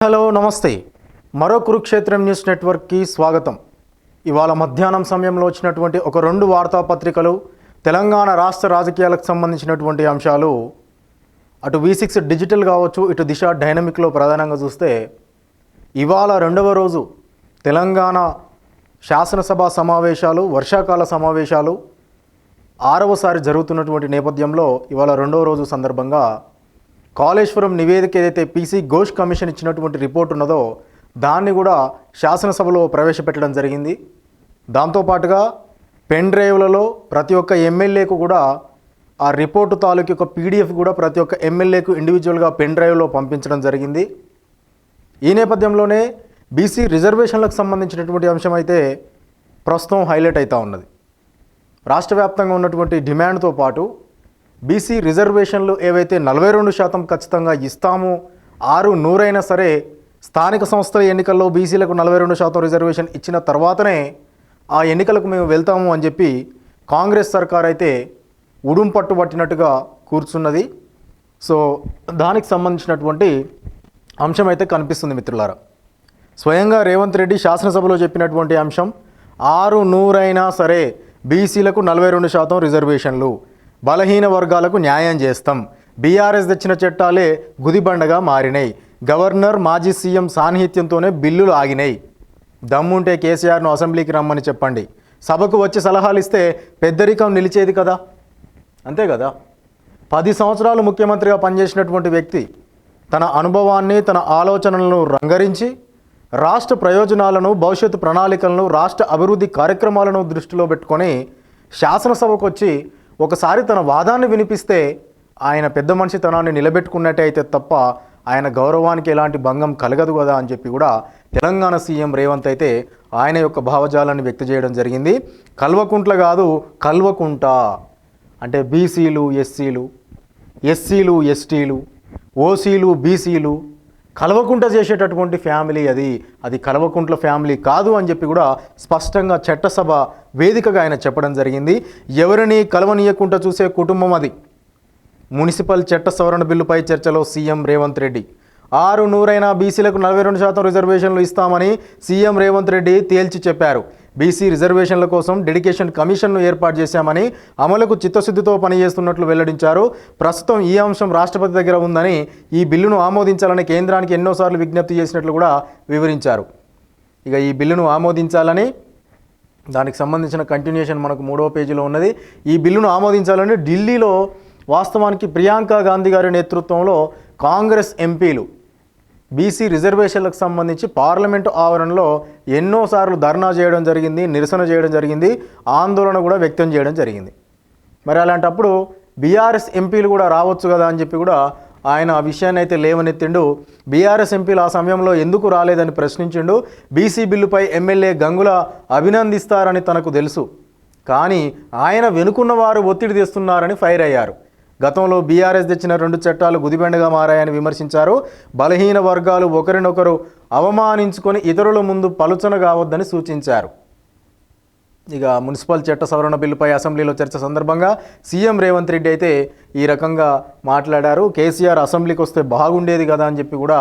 Hello నమస్తే మరో కురుక్షేత్రం news నెట్వర్క్కి స్వాగతం. ఇవాళ మధ్యాహ్నం సమయంలో వచ్చినటువంటి ఒక రెండు వార్తాపత్రికలు తెలంగాణ రాష్ట్ర రాజకీయాలకు సంబంధించినటువంటి అంశాలు, అటు V6 డిజిటల్ కావచ్చు, ఇటు దిశ డైనమిక్లో ప్రధానంగా చూస్తే ఇవాళ రెండవ రోజు తెలంగాణ శాసనసభ సమావేశాలు, వర్షాకాల సమావేశాలు 6వసారి జరుగుతున్నటువంటి నేపథ్యంలో ఇవాళ రెండవ రోజు సందర్భంగా కాళేశ్వరం నివేదిక ఏదైతే పీసీ ఘోష్ కమిషన్ ఇచ్చినటువంటి రిపోర్ట్ ఉన్నదో దాన్ని కూడా శాసనసభలో ప్రవేశపెట్టడం జరిగింది. దాంతోపాటుగా పెన్ డ్రైవ్లలో ప్రతి ఒక్క ఎమ్మెల్యేకు కూడా ఆ రిపోర్టు తాలూకు ఒక PDF కూడా ప్రతి ఒక్క ఎమ్మెల్యేకు ఇండివిజువల్గా పెన్ డ్రైవ్లో పంపించడం జరిగింది. ఈ నేపథ్యంలోనే బీసీ రిజర్వేషన్లకు సంబంధించినటువంటి అంశం అయితే ప్రస్తుతం హైలైట్ అవుతూ ఉన్నది. రాష్ట్ర వ్యాప్తంగా ఉన్నటువంటి డిమాండ్తో పాటు బీసీ రిజర్వేషన్లు ఏవైతే 42% ఖచ్చితంగా ఇస్తాము, 600 అయినా సరే స్థానిక సంస్థల ఎన్నికల్లో బీసీలకు 42% రిజర్వేషన్ ఇచ్చిన తర్వాతనే ఆ ఎన్నికలకు మేము వెళ్తాము అని చెప్పి కాంగ్రెస్ సర్కార్ అయితే ఉడుం పట్టుబట్టినట్టుగా కూర్చున్నది. సో దానికి సంబంధించినటువంటి అంశం అయితే కనిపిస్తుంది మిత్రులారా. స్వయంగా రేవంత్ రెడ్డి శాసనసభలో చెప్పినటువంటి అంశం 600 అయినా సరే బీసీలకు 42% రిజర్వేషన్లు, బలహీన వర్గాలకు న్యాయం చేస్తాం, బీఆర్ఎస్ తెచ్చిన చట్టాలే గుదిబండగా మారినాయి, గవర్నర్ మాజీ సీఎం సాన్నిహిత్యంతోనే బిల్లులు ఆగినాయి, దమ్ముంటే కేసీఆర్ను అసెంబ్లీకి రమ్మని చెప్పండి, సభకు వచ్చి సలహాలు ఇస్తే పెద్దరికం నిలిచేది కదా. అంతే కదా, 10 సంవత్సరాలు ముఖ్యమంత్రిగా పనిచేసినటువంటి వ్యక్తి తన అనుభవాన్ని, తన ఆలోచనలను రంగరించి రాష్ట్ర ప్రయోజనాలను, భవిష్యత్తు ప్రణాళికలను, రాష్ట్ర అభివృద్ధి కార్యక్రమాలను దృష్టిలో పెట్టుకొని శాసనసభకు వచ్చి ఒకసారి తన వాదాన్ని వినిపిస్తే ఆయన పెద్ద మనిషితనాన్ని నిలబెట్టుకున్నట్టే అయితే తప్ప ఆయన గౌరవానికి ఎలాంటి భంగం కలగదు కదా అని చెప్పి కూడా తెలంగాణ సీఎం రేవంత్ అయితే ఆయన యొక్క భావజాలాన్ని వ్యక్తం చేయడం జరిగింది. కల్వకుంట్ల కాదు, కల్వకుంట అంటే బీసీలు, ఎస్సీలు, ఎస్టీలు, ఓసీలు, బీసీలు కల్వకుంట చేసేటటువంటి ఫ్యామిలీ అది కల్వకుంట్ల ఫ్యామిలీ కాదు అని చెప్పి కూడా స్పష్టంగా చట్టసభ వేదికగా ఆయన చెప్పడం జరిగింది. ఎవరిని కలవనీయకుండా చూసే కుటుంబం అది. మున్సిపల్ చట్ట సవరణ బిల్లుపై చర్చలో సీఎం రేవంత్ రెడ్డి 600 అయినా బీసీలకు 42% రిజర్వేషన్లు ఇస్తామని సీఎం రేవంత్ రెడ్డి తేల్చి చెప్పారు. బీసీ రిజర్వేషన్ల కోసం డెడికేషన్ కమిషన్ను ఏర్పాటు చేశామని, అమలుకు చిత్తశుద్ధితో పనిచేస్తున్నట్లు వెల్లడించారు. ప్రస్తుతం ఈ అంశం రాష్ట్రపతి దగ్గర ఉందని, ఈ బిల్లును ఆమోదించాలని కేంద్రానికి ఎన్నోసార్లు విజ్ఞప్తి చేసినట్లు కూడా వివరించారు. ఇక ఈ బిల్లును ఆమోదించాలని, దానికి సంబంధించిన కంటిన్యూషన్ మనకు 3వ పేజీలో ఉన్నది. ఈ బిల్లును ఆమోదించాలని ఢిల్లీలో వాస్తవానికి ప్రియాంక గాంధీ గారి నేతృత్వంలో కాంగ్రెస్ ఎంపీలు బీసీ రిజర్వేషన్లకు సంబంధించి పార్లమెంటు ఆవరణలో ఎన్నోసార్లు ధర్నా చేయడం జరిగింది, నిరసన చేయడం జరిగింది, ఆందోళన కూడా వ్యక్తం చేయడం జరిగింది. మరి అలాంటప్పుడు బీఆర్ఎస్ ఎంపీలు కూడా రావచ్చు కదా అని చెప్పి కూడా ఆయన ఆ విషయాన్ని అయితే లేవనెత్తిండు. బీఆర్ఎస్ ఎంపీలు ఆ సమయంలో ఎందుకు రాలేదని ప్రశ్నించిండు. బీసీ బిల్లుపై ఎమ్మెల్యే గంగుల అభినందిస్తారని తనకు తెలుసు, కానీ ఆయన వెనుకున్న వారు ఒత్తిడి తెస్తున్నారని ఫైర్ అయ్యారు. గతంలో బీఆర్ఎస్ తెచ్చిన 2 చట్టాలు గుదిబెండగా మారాయని విమర్శించారు. బలహీన వర్గాలు ఒకరినొకరు అవమానించుకొని ఇతరుల ముందు పలుచన కావద్దని సూచించారు. ఇక మున్సిపల్ చట్ట సవరణ బిల్లుపై అసెంబ్లీలో చర్చ సందర్భంగా సీఎం రేవంత్ రెడ్డి అయితే ఈ రకంగా మాట్లాడారు. కేసీఆర్ అసెంబ్లీకి వస్తే బాగుండేది కదా అని చెప్పి కూడా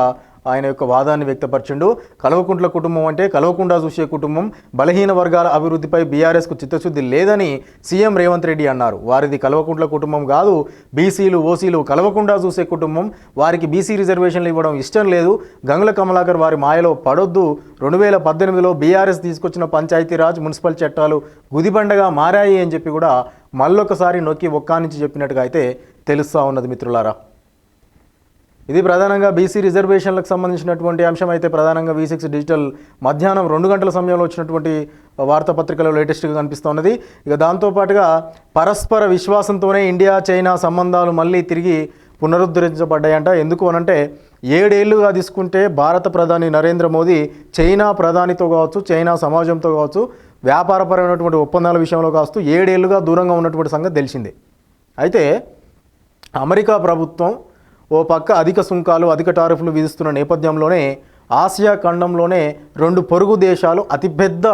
ఆయన యొక్క వాదాన్ని వ్యక్తపరిచిండు. కల్వకుంట్ల కుటుంబం అంటే కల్వకుండా చూసే కుటుంబం, బలహీన వర్గాల అభివృద్ధిపై బీఆర్ఎస్కు చిత్తశుద్ధి లేదని సీఎం రేవంత్ రెడ్డి అన్నారు. వారిది కల్వకుంట్ల కుటుంబం కాదు, బీసీలు, ఓసీలు కల్వకుండా చూసే కుటుంబం. వారికి బీసీ రిజర్వేషన్లు ఇవ్వడం ఇష్టం లేదు. గంగుల కమలాకర్ వారి మాయలో పడొద్దు. 2018లో బీఆర్ఎస్ తీసుకొచ్చిన పంచాయతీరాజ్, మున్సిపల్ చట్టాలు గుదిబండగా మారాయి అని చెప్పి కూడా మళ్ళొకసారి నొక్కి ఒక్కానించి చెప్పినట్టుగా అయితే తెలుస్తూ ఉన్నది మిత్రులారా. ఇది ప్రధానంగా బీసీ రిజర్వేషన్లకు సంబంధించినటువంటి అంశం అయితే ప్రధానంగా V6 డిజిటల్ మధ్యాహ్నం 2 గంటల సమయంలో వచ్చినటువంటి వార్తాపత్రికలో లేటెస్ట్గా కనిపిస్తున్నది. ఇక దాంతోపాటుగా పరస్పర విశ్వాసంతోనే ఇండియా చైనా సంబంధాలు మళ్ళీ తిరిగి పునరుద్ధరించబడ్డాయంట. ఎందుకు అనంటే 7 ఏళ్లుగా తీసుకుంటే భారత ప్రధాని నరేంద్ర మోదీ చైనా ప్రధానితో కావచ్చు, చైనా సమాజంతో కావచ్చు, వ్యాపారపరమైనటువంటి ఒప్పందాల విషయంలో కావచ్చు 7 ఏళ్లుగా దూరంగా ఉన్నటువంటి సంగతి తెలిసిందే. అయితే అమెరికా ప్రభుత్వం ఓ పక్క అధిక సుంకాలు, అధిక టారిఫ్లు విధిస్తున్న నేపథ్యంలోనే ఆసియా ఖండంలోనే 2 పొరుగు దేశాలు అతిపెద్ద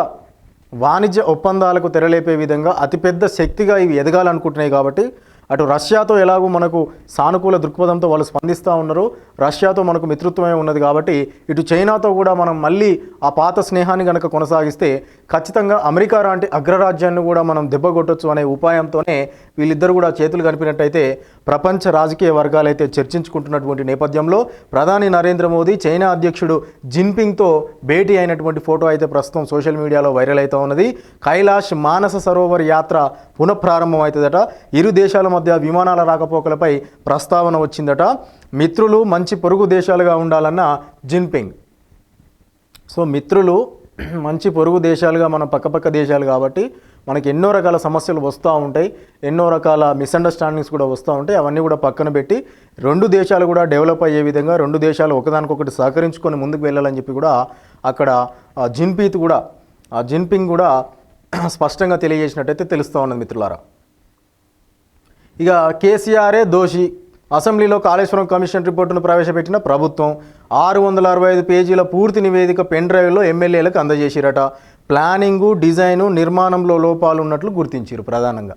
వాణిజ్య ఒప్పందాలకు తెరలేపే విధంగా అతిపెద్ద శక్తిగా ఇవి ఎదగాలనుకుంటున్నాయి. కాబట్టి అటు రష్యాతో ఎలాగో మనకు సానుకూల దృక్పథంతో వాళ్ళు స్పందిస్తూ ఉన్నారు, రష్యాతో మనకు మిత్రత్వమే ఉన్నది కాబట్టి ఇటు చైనాతో కూడా మనం మళ్ళీ ఆ పాత స్నేహాన్ని కనుక కొనసాగిస్తే ఖచ్చితంగా అమెరికా లాంటి అగ్రరాజ్యాన్ని కూడా మనం దెబ్బకొట్టొచ్చు అనే ఉపాయంతోనే వీళ్ళిద్దరు కూడా చేతులు కలిపినట్టయితే ప్రపంచ రాజకీయ వర్గాలైతే చర్చించుకుంటున్నటువంటి నేపథ్యంలో ప్రధాని నరేంద్ర మోదీ చైనా అధ్యక్షుడు జిన్పింగ్తో భేటీ అయినటువంటి ఫోటో అయితే ప్రస్తుతం సోషల్ మీడియాలో వైరల్ అవుతూ ఉన్నది. కైలాష్ మానస సరోవర్ యాత్ర పునఃప్రారంభం అవుతుందట. ఇరు దేశాల మధ్య విమానాల రాకపోకలపై ప్రస్తావన వచ్చిందట. మిత్రులు మంచి పొరుగు దేశాలుగా ఉండాలన్న జిన్పింగ్. సో మిత్రులు మంచి పొరుగు దేశాలుగా మన పక్కపక్క దేశాలు కాబట్టి మనకి ఎన్నో రకాల సమస్యలు వస్తూ ఉంటాయి, ఎన్నో రకాల మిస్అండర్స్టాండింగ్స్ కూడా వస్తూ ఉంటాయి. అవన్నీ కూడా పక్కన పెట్టి రెండు దేశాలు కూడా డెవలప్ అయ్యే విధంగా రెండు దేశాలు ఒకదానికొకటి సహకరించుకొని ముందుకు వెళ్ళాలని చెప్పి కూడా అక్కడ జిన్పింగ్ కూడా స్పష్టంగా తెలియజేసినట్టయితే తెలుస్తూ ఉన్నది మిత్రులారా. ఇక కేసీఆరే దోషి, అసెంబ్లీలో కాళేశ్వరం కమిషన్ రిపోర్టును ప్రవేశపెట్టిన ప్రభుత్వం 665 పేజీల పూర్తి నివేదిక పెన్ డ్రైవ్లో ఎమ్మెల్యేలకు అందజేసిరట. ప్లానింగు, డిజైను, నిర్మాణంలో లోపాలు ఉన్నట్లు గుర్తించారు. ప్రధానంగా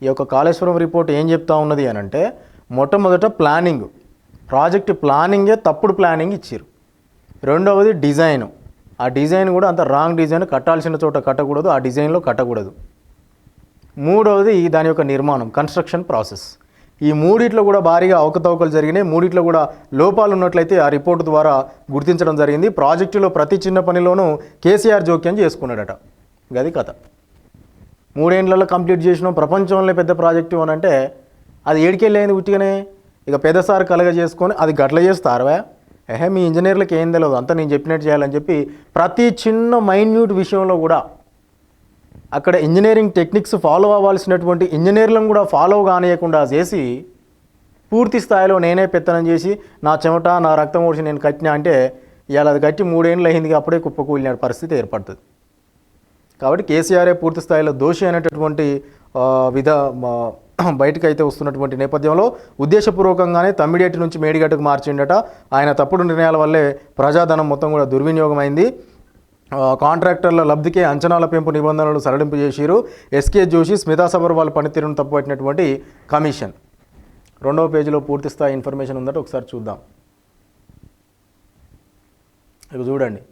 ఈ యొక్క కాళేశ్వరం రిపోర్ట్ ఏం చెప్తా ఉన్నది అని అంటే, మొట్టమొదట ప్లానింగ్, ప్రాజెక్ట్ ప్లానింగే తప్పుడు ప్లానింగ్ ఇచ్చారు. రెండవది డిజైను, ఆ డిజైన్ కూడా అంత రాంగ్ డిజైన్, కట్టాల్సిన చోట కట్టకూడదు, ఆ డిజైన్లో కట్టకూడదు. మూడవది దాని యొక్క నిర్మాణం, కన్స్ట్రక్షన్ ప్రాసెస్. ఈ మూడిట్లో కూడా భారీగా అవకతవకలు జరిగినాయి. మూడిట్లో కూడా లోపాలు ఉన్నట్లయితే ఆ రిపోర్టు ద్వారా గుర్తించడం జరిగింది. ప్రాజెక్టులో ప్రతి చిన్న పనిలోనూ కేసీఆర్ జోక్యం చేసుకున్నాడట. గది కథ. 3 ఏళ్లలో కంప్లీట్ చేసినాం, ప్రపంచంలో పెద్ద ప్రాజెక్టు అని అంటే అది ఏడికెళ్ళైంది ఉట్టిగానే. ఇక పెద్దసారి కలగ చేసుకొని అది గట్ల చేస్తారవా? మీ ఇంజనీర్లకు ఏం తెలియదు, అంతా నేను చెప్పినట్టు చేయాలని చెప్పి ప్రతి చిన్న మైన్యూట్ విషయంలో కూడా అక్కడ ఇంజనీరింగ్ టెక్నిక్స్ ఫాలో అవ్వాల్సినటువంటి ఇంజనీర్లను కూడా ఫాలో కానియకుండా చేసి పూర్తి స్థాయిలో నేనే పెత్తనం చేసి నా చెమట నా రక్తం ఓడిసి నేను కట్టినా అంటే ఇవాళ అది కట్టి 3 ఏళ్ళు అయింది, అప్పుడే కుప్పకూలిన పరిస్థితి ఏర్పడుతుంది. కాబట్టి కేసీఆరే పూర్తి స్థాయిలో దోషి అనేటటువంటి బయటకు అయితే వస్తున్నటువంటి నేపథ్యంలో ఉద్దేశపూర్వకంగానే తమ్మిడేటి నుంచి మేడిగట్టుకు మార్చిండట. ఆయన తప్పుడు నిర్ణయాల వల్లే ప్రజాధనం మొత్తం కూడా దుర్వినియోగమైంది. కాంట్రాక్టర్ల లబ్ధికే అంచనాల పెంపు నిబంధనలు సడలింపు చేసిరు. ఎస్కే జోషి, స్మితా సబర్వాల్ పనితీరును తప్పుపట్టినటువంటి కమిషన్. 2వ పేజీలో పూర్తి స్థాయి ఇన్ఫర్మేషన్ ఉందట, ఒకసారి చూద్దాం. ఇక చూడండి,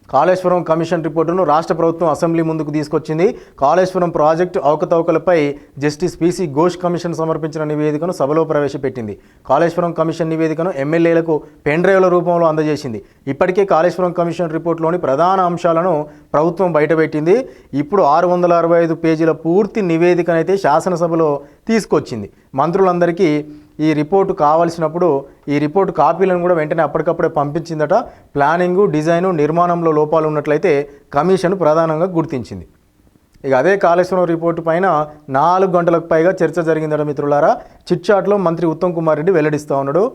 కాళేశ్వరం కమిషన్ రిపోర్టును రాష్ట్ర ప్రభుత్వం అసెంబ్లీ ముందుకు తీసుకొచ్చింది. కాళేశ్వరం ప్రాజెక్టు అవకతవకలపై జస్టిస్ పీసీ ఘోష్ కమిషన్ సమర్పించిన నివేదికను సభలో ప్రవేశపెట్టింది. కాళేశ్వరం కమిషన్ నివేదికను ఎమ్మెల్యేలకు పెన్ డ్రైవ్ల రూపంలో అందజేసింది. ఇప్పటికే కాళేశ్వరం కమిషన్ రిపోర్టులోని ప్రధాన అంశాలను ప్రభుత్వం బయటపెట్టింది. ఇప్పుడు 665 పేజీల పూర్తి నివేదికనైతే శాసనసభలో తీసుకొచ్చింది. మంత్రులందరికీ ఈ రిపోర్టు కావాల్సినప్పుడు ఈ రిపోర్టు కాపీలను కూడా వెంటనే అప్పటికప్పుడే పంపించిందట. ప్లానింగు, డిజైను, నిర్మాణంలో లోపాలు ఉన్నట్లయితే కమిషన్ ప్రధానంగా గుర్తించింది. ఇక అదే కాళేశ్వరం రిపోర్టు పైన 4 గంటలకు పైగా చర్చ జరిగిందట మిత్రులారా. చిట్చాట్లో మంత్రి ఉత్తమ్ కుమార్ రెడ్డి వెల్లడిస్తూ ఉన్నాడు.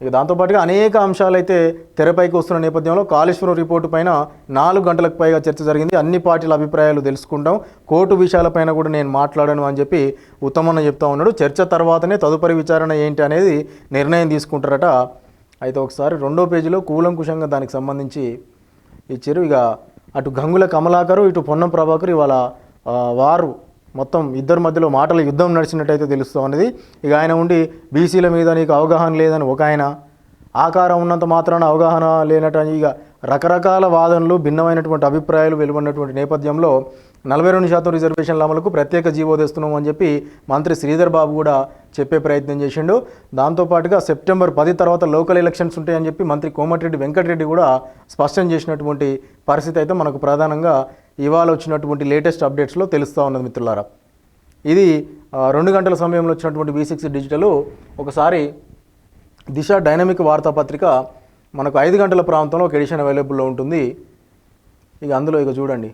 ఇక దాంతోపాటుగా అనేక అంశాలు అయితే తెరపైకి వస్తున్న నేపథ్యంలో కాళేశ్వరం రిపోర్టు పైన 4 గంటలకు పైగా చర్చ జరిగింది. అన్ని పార్టీల అభిప్రాయాలు తెలుసుకుంటాం, కోర్టు విషయాలపైన కూడా నేను మాట్లాడను అని చెప్పి ఉత్తమన్న చెప్తా ఉన్నాడు. చర్చ తర్వాతనే తదుపరి విచారణ ఏంటి అనేది నిర్ణయం తీసుకుంటారట. అయితే ఒకసారి 2వ పేజీలో కూలంకుషంగా దానికి సంబంధించి ఇచ్చారు. ఇక అటు గంగుల కమలాకరు, ఇటు పొన్నం ప్రభాకర్ ఇవాళ వారు మొత్తం ఇద్దరి మధ్యలో మాటల యుద్ధం నడిచినట్టయితే తెలుస్తూ ఉన్నది. ఇక ఆయన ఉండి బీసీల మీద నీకు అవగాహన లేదని ఒక ఆయన, ఆకారం ఉన్నంత మాత్రాన అవగాహన లేనట్టు, ఇక రకరకాల వాదనలు, భిన్నమైనటువంటి అభిప్రాయాలు వెలువడినటువంటి నేపథ్యంలో 42% రిజర్వేషన్ల అమలుకు ప్రత్యేక జీవో తెస్తున్నాం అని చెప్పి మంత్రి శ్రీధర్ బాబు కూడా చెప్పే ప్రయత్నం చేసిండు. దాంతోపాటుగా సెప్టెంబర్ 10 తర్వాత లోకల్ ఎలక్షన్స్ ఉంటాయని చెప్పి మంత్రి కోమటిరెడ్డి వెంకటరెడ్డి కూడా స్పష్టం చేసినటువంటి పరిస్థితి అయితే మనకు ప్రధానంగా ఇవాళ వచ్చినటువంటి లేటెస్ట్ అప్డేట్స్లో తెలుస్తూ ఉన్నది మిత్రులారా. ఇది 2 గంటల సమయంలో వచ్చినటువంటి V6 డిజిటల్. ఒకసారి దిశ డైనమిక్ వార్తాపత్రిక మనకు 5 గంటల ప్రాంతంలో ఒక ఎడిషన్ అవైలబుల్లో ఉంటుంది. ఇక అందులో ఇక చూడండి,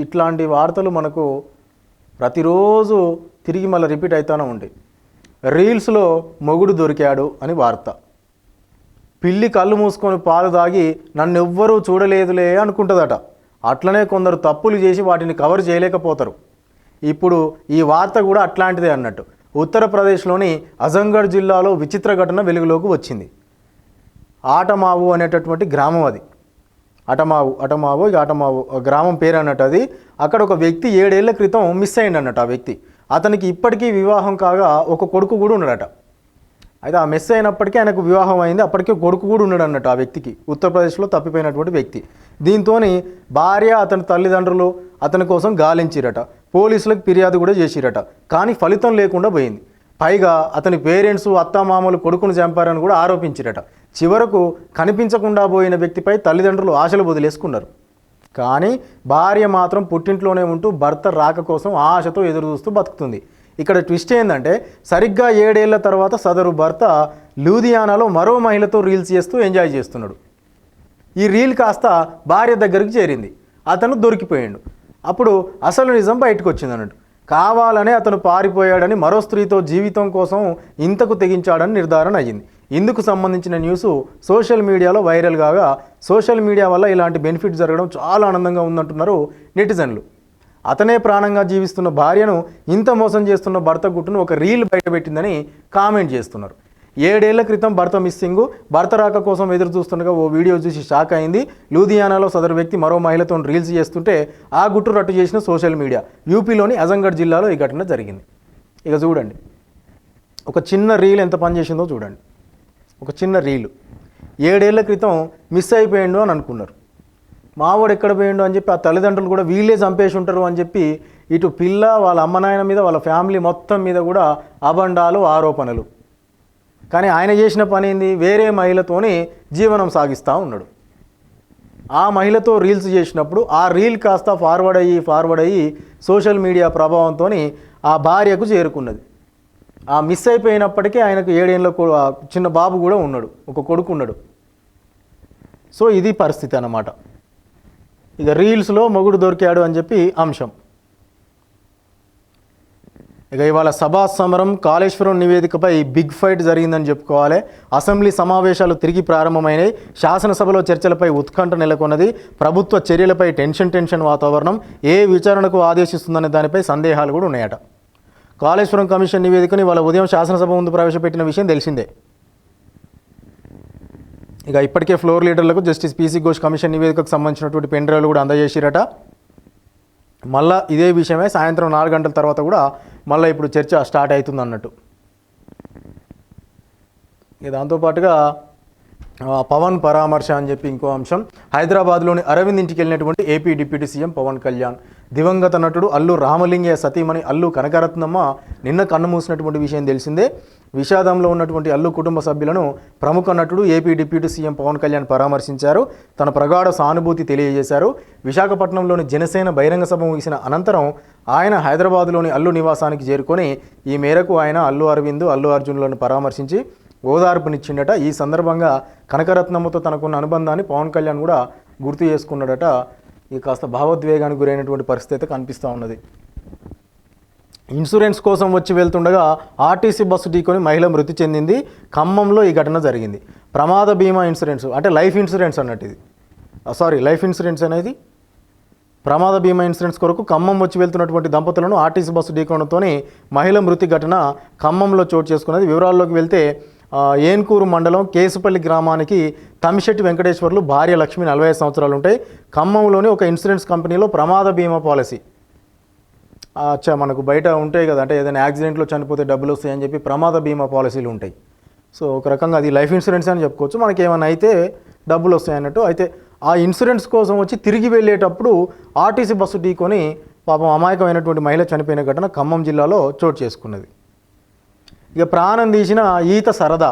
ఇట్లాంటి వార్తలు మనకు ప్రతిరోజు తిరిగి మళ్ళీ రిపీట్ అవుతూనే ఉంటాయి. రీల్స్లో మొగుడు దొరికాడు అని వార్త. పిల్లి కళ్ళు మూసుకొని పాలు తాగి నన్ను ఎవ్వరూ చూడలేదులే అనుకుంటుందట. అట్లనే కొందరు తప్పులు చేసి వాటిని కవర్ చేయలేకపోతారు. ఇప్పుడు ఈ వార్త కూడా అట్లాంటిదే అన్నట్టు. ఉత్తరప్రదేశ్లోని అజంగఢ్ జిల్లాలో విచిత్ర ఘటన వెలుగులోకి వచ్చింది. ఆటమావు అనేటటువంటి గ్రామం అది. అటమావు గ్రామం పేరు అన్నట్టు అది. అక్కడ ఒక వ్యక్తి 7 ఏళ్ల క్రితం మిస్ అయింది అన్నట్టు. ఆ వ్యక్తి అతనికి ఇప్పటికీ వివాహం కాగా ఒక కొడుకు కూడా ఉన్నాడట. అయితే ఆ మెస్ అయినప్పటికీ ఆయనకు వివాహం అయింది, అప్పటికే కొడుకు కూడా ఉన్నాడు అన్నట్టు ఆ వ్యక్తికి, ఉత్తరప్రదేశ్లో తప్పిపోయినటువంటి వ్యక్తి. దీంతో భార్య అతని తల్లిదండ్రులు అతని కోసం గాలించిరట, పోలీసులకు ఫిర్యాదు కూడా చేసిరట. కానీ ఫలితం లేకుండా పోయింది. పైగా అతని పేరెంట్స్ అత్తామామలు కొడుకును చంపారని కూడా ఆరోపించిరట. చివరకు కనిపించకుండా పోయిన వ్యక్తిపై తల్లిదండ్రులు ఆశలు వదిలేసుకున్నారు. కానీ భార్య మాత్రం పుట్టింట్లోనే ఉంటూ భర్త రాక కోసం ఆశతో ఎదురు చూస్తూ బతుకుతుంది. ఇక్కడ ట్విస్ట్ ఏంటంటే సరిగ్గా 7 ఏళ్ల తర్వాత సదరు భర్త లూధియానాలో మరో మహిళతో రీల్స్ చేస్తూ ఎంజాయ్ చేస్తున్నాడు. ఈ రీల్ కాస్త భార్య దగ్గరికి చేరింది, అతను దొరికిపోయాడు. అప్పుడు అసలు నిజం బయటకు వచ్చింది అన్నట్టు. కావాలనే అతను పారిపోయాడని, మరో స్త్రీతో జీవితం కోసం ఇంతకు తెగించాడని నిర్ధారణ అయ్యింది. ఇందుకు సంబంధించిన న్యూస్ సోషల్ మీడియాలో వైరల్ కాగా సోషల్ మీడియా వల్ల ఇలాంటి బెనిఫిట్ జరగడం చాలా ఆనందంగా ఉందంటున్నారు నెటిజన్లు. అతనే ప్రాణంగా జీవిస్తున్న భార్యను ఇంత మోసం చేస్తున్న భర్త గుట్టును ఒక రీల్ బయటపెట్టిందని కామెంట్ చేస్తున్నారు. 7 ఏళ్ల క్రితం భర్త మిస్సింగ్, భర్త రాక కోసం ఎదురు చూస్తుండగా ఓ వీడియో చూసి షాక్ అయింది. లూధియానాలో సదరు వ్యక్తి మరో మహిళతో రీల్స్ చేస్తుంటే ఆ గుట్టు రట్టు చేసిన సోషల్ మీడియా. యూపీలోని అజంగఢ్ జిల్లాలో ఈ ఘటన జరిగింది. ఇక చూడండి, ఒక చిన్న రీల్ ఎంత పనిచేసిందో చూడండి. ఒక చిన్న రీలు 7 ఏళ్ల క్రితం మిస్ అయిపోయిండు అని అనుకున్నారు. మావాడు ఎక్కడ పోయిండు అని చెప్పి ఆ తల్లిదండ్రులు కూడా వీళ్ళే చంపేసి ఉంటారు అని చెప్పి ఇటు పిల్ల, వాళ్ళ అమ్మ నాయన మీద, వాళ్ళ ఫ్యామిలీ మొత్తం మీద కూడా అబండాలు, ఆరోపణలు. కానీ ఆయన చేసిన పని ఏంది? వేరే మహిళతోనే జీవనం సాగిస్తూ ఉన్నాడు. ఆ మహిళతో రీల్స్ చేసినప్పుడు ఆ రీల్ కాస్త ఫార్వర్డ్ అయ్యి సోషల్ మీడియా ప్రభావంతో ఆ భార్యకు చేరుకున్నది. ఆ మిస్ అయిపోయినప్పటికీ ఆయనకు 7 ఏళ్ళ చిన్న బాబు కూడా ఉన్నాడు, ఒక కొడుకు ఉన్నాడు. సో ఇది పరిస్థితి అన్నమాట. ఇక రీల్స్లో మొగుడు దొరికాడు అని చెప్పి అంశం. ఇక ఇవాళ సభా సమరం, కాళేశ్వరం నివేదికపై బిగ్ ఫైట్ జరిగిందని చెప్పుకోవాలి. అసెంబ్లీ సమావేశాలు తిరిగి ప్రారంభమైనాయి. శాసనసభలో చర్చలపై ఉత్కంఠ నెలకొన్నది. ప్రభుత్వ చర్యలపై టెన్షన్ వాతావరణం. ఏ విచారణకు ఆదేశిస్తుందనే దానిపై సందేహాలు కూడా ఉన్నాయట. కాళేశ్వరం కమిషన్ నివేదికని వాళ్ళ ఉదయం శాసనసభ ముందు ప్రవేశపెట్టిన విషయం తెలిసిందే. ఇక ఇప్పటికే ఫ్లోర్ లీడర్లకు జస్టిస్ పీసీ ఘోష్ కమిషన్ నివేదికకు సంబంధించినటువంటి పెన్ డ్రైవ్లు కూడా అందజేసిరట. మళ్ళీ ఇదే విషయమే సాయంత్రం 4 గంటల తర్వాత కూడా మళ్ళీ ఇప్పుడు చర్చ స్టార్ట్ అవుతుంది అన్నట్టు. ఇక దాంతోపాటుగా పవన్ పరామర్శ అని చెప్పి ఇంకో అంశం. హైదరాబాద్లోని అరవింద్ ఇంటికి వెళ్ళినటువంటి AP deputy CM Pawan Kalyan, దివంగత నటుడు అల్లు రామలింగయ్య సతీమణి అల్లు కనకరత్నమ్మ నిన్న కన్నుమూసినటువంటి విషయం తెలిసిందే. విషాదంలో ఉన్నటువంటి అల్లు కుటుంబ సభ్యులను ప్రముఖ నటుడు AP deputy CM Pawan Kalyan పరామర్శించారు. తన ప్రగాఢ సానుభూతి తెలియజేశారు. విశాఖపట్నంలోని జనసేన బహిరంగ సభ ముగిసిన అనంతరం ఆయన హైదరాబాద్లోని అల్లు నివాసానికి చేరుకొని ఈ మేరకు ఆయన అల్లు అరవింద్, అల్లు అర్జున్లను పరామర్శించి ఓదార్పునిచ్చిండట. ఈ సందర్భంగా కనకరత్నమ్మతో తనకున్న అనుబంధాన్ని పవన్ కళ్యాణ్ కూడా గుర్తు చేసుకున్నాడట. ఇది కాస్త భావోద్వేగానికి గురైనటువంటి పరిస్థితి అయితే కనిపిస్తూ ఉన్నది. ఇన్సూరెన్స్ కోసం వచ్చి వెళ్తుండగా ఆర్టీసీ బస్సు ఢీకొని మహిళ మృతి చెందింది. ఖమ్మంలో ఈ ఘటన జరిగింది. ప్రమాద బీమా ఇన్సూరెన్స్ అంటే లైఫ్ ఇన్సూరెన్స్ అన్నట్టు ఇది. లైఫ్ ఇన్సూరెన్స్ అనేది ప్రమాద బీమా ఇన్సూరెన్స్ కొరకు ఖమ్మం వచ్చి వెళ్తున్నటువంటి దంపతులను ఆర్టీసీ బస్సు ఢీకొనడంతో మహిళ మృతి ఘటన ఖమ్మంలో చోటు చేసుకున్నది. వివరాల్లోకి వెళ్తే ఏన్కూరు మండలం కేసుపల్లి గ్రామానికి తమిశెట్టి వెంకటేశ్వర్లు, భార్య లక్ష్మి 45 సంవత్సరాలు ఉంటాయి. ఖమ్మంలోని ఒక ఇన్సూరెన్స్ కంపెనీలో ప్రమాద బీమా పాలసీ మనకు బయట ఉంటాయి కదా, అంటే ఏదైనా యాక్సిడెంట్లో చనిపోతే డబ్బులు వస్తాయని చెప్పి ప్రమాద బీమా పాలసీలు ఉంటాయి. సో ఒక రకంగా అది లైఫ్ ఇన్సూరెన్స్ అని చెప్పుకోవచ్చు. మనకి ఏమైనా అయితే డబ్బులు వస్తాయి అన్నట్టు. అయితే ఆ ఇన్సూరెన్స్ కోసం వచ్చి తిరిగి వెళ్ళేటప్పుడు ఆర్టీసీ బస్సు ఢీకొని పాపం అమాయకమైనటువంటి మహిళ చనిపోయిన ఘటన ఖమ్మం జిల్లాలో చోటు చేసుకున్నది. ఇక ప్రాణం తీసిన ఈత సరదా.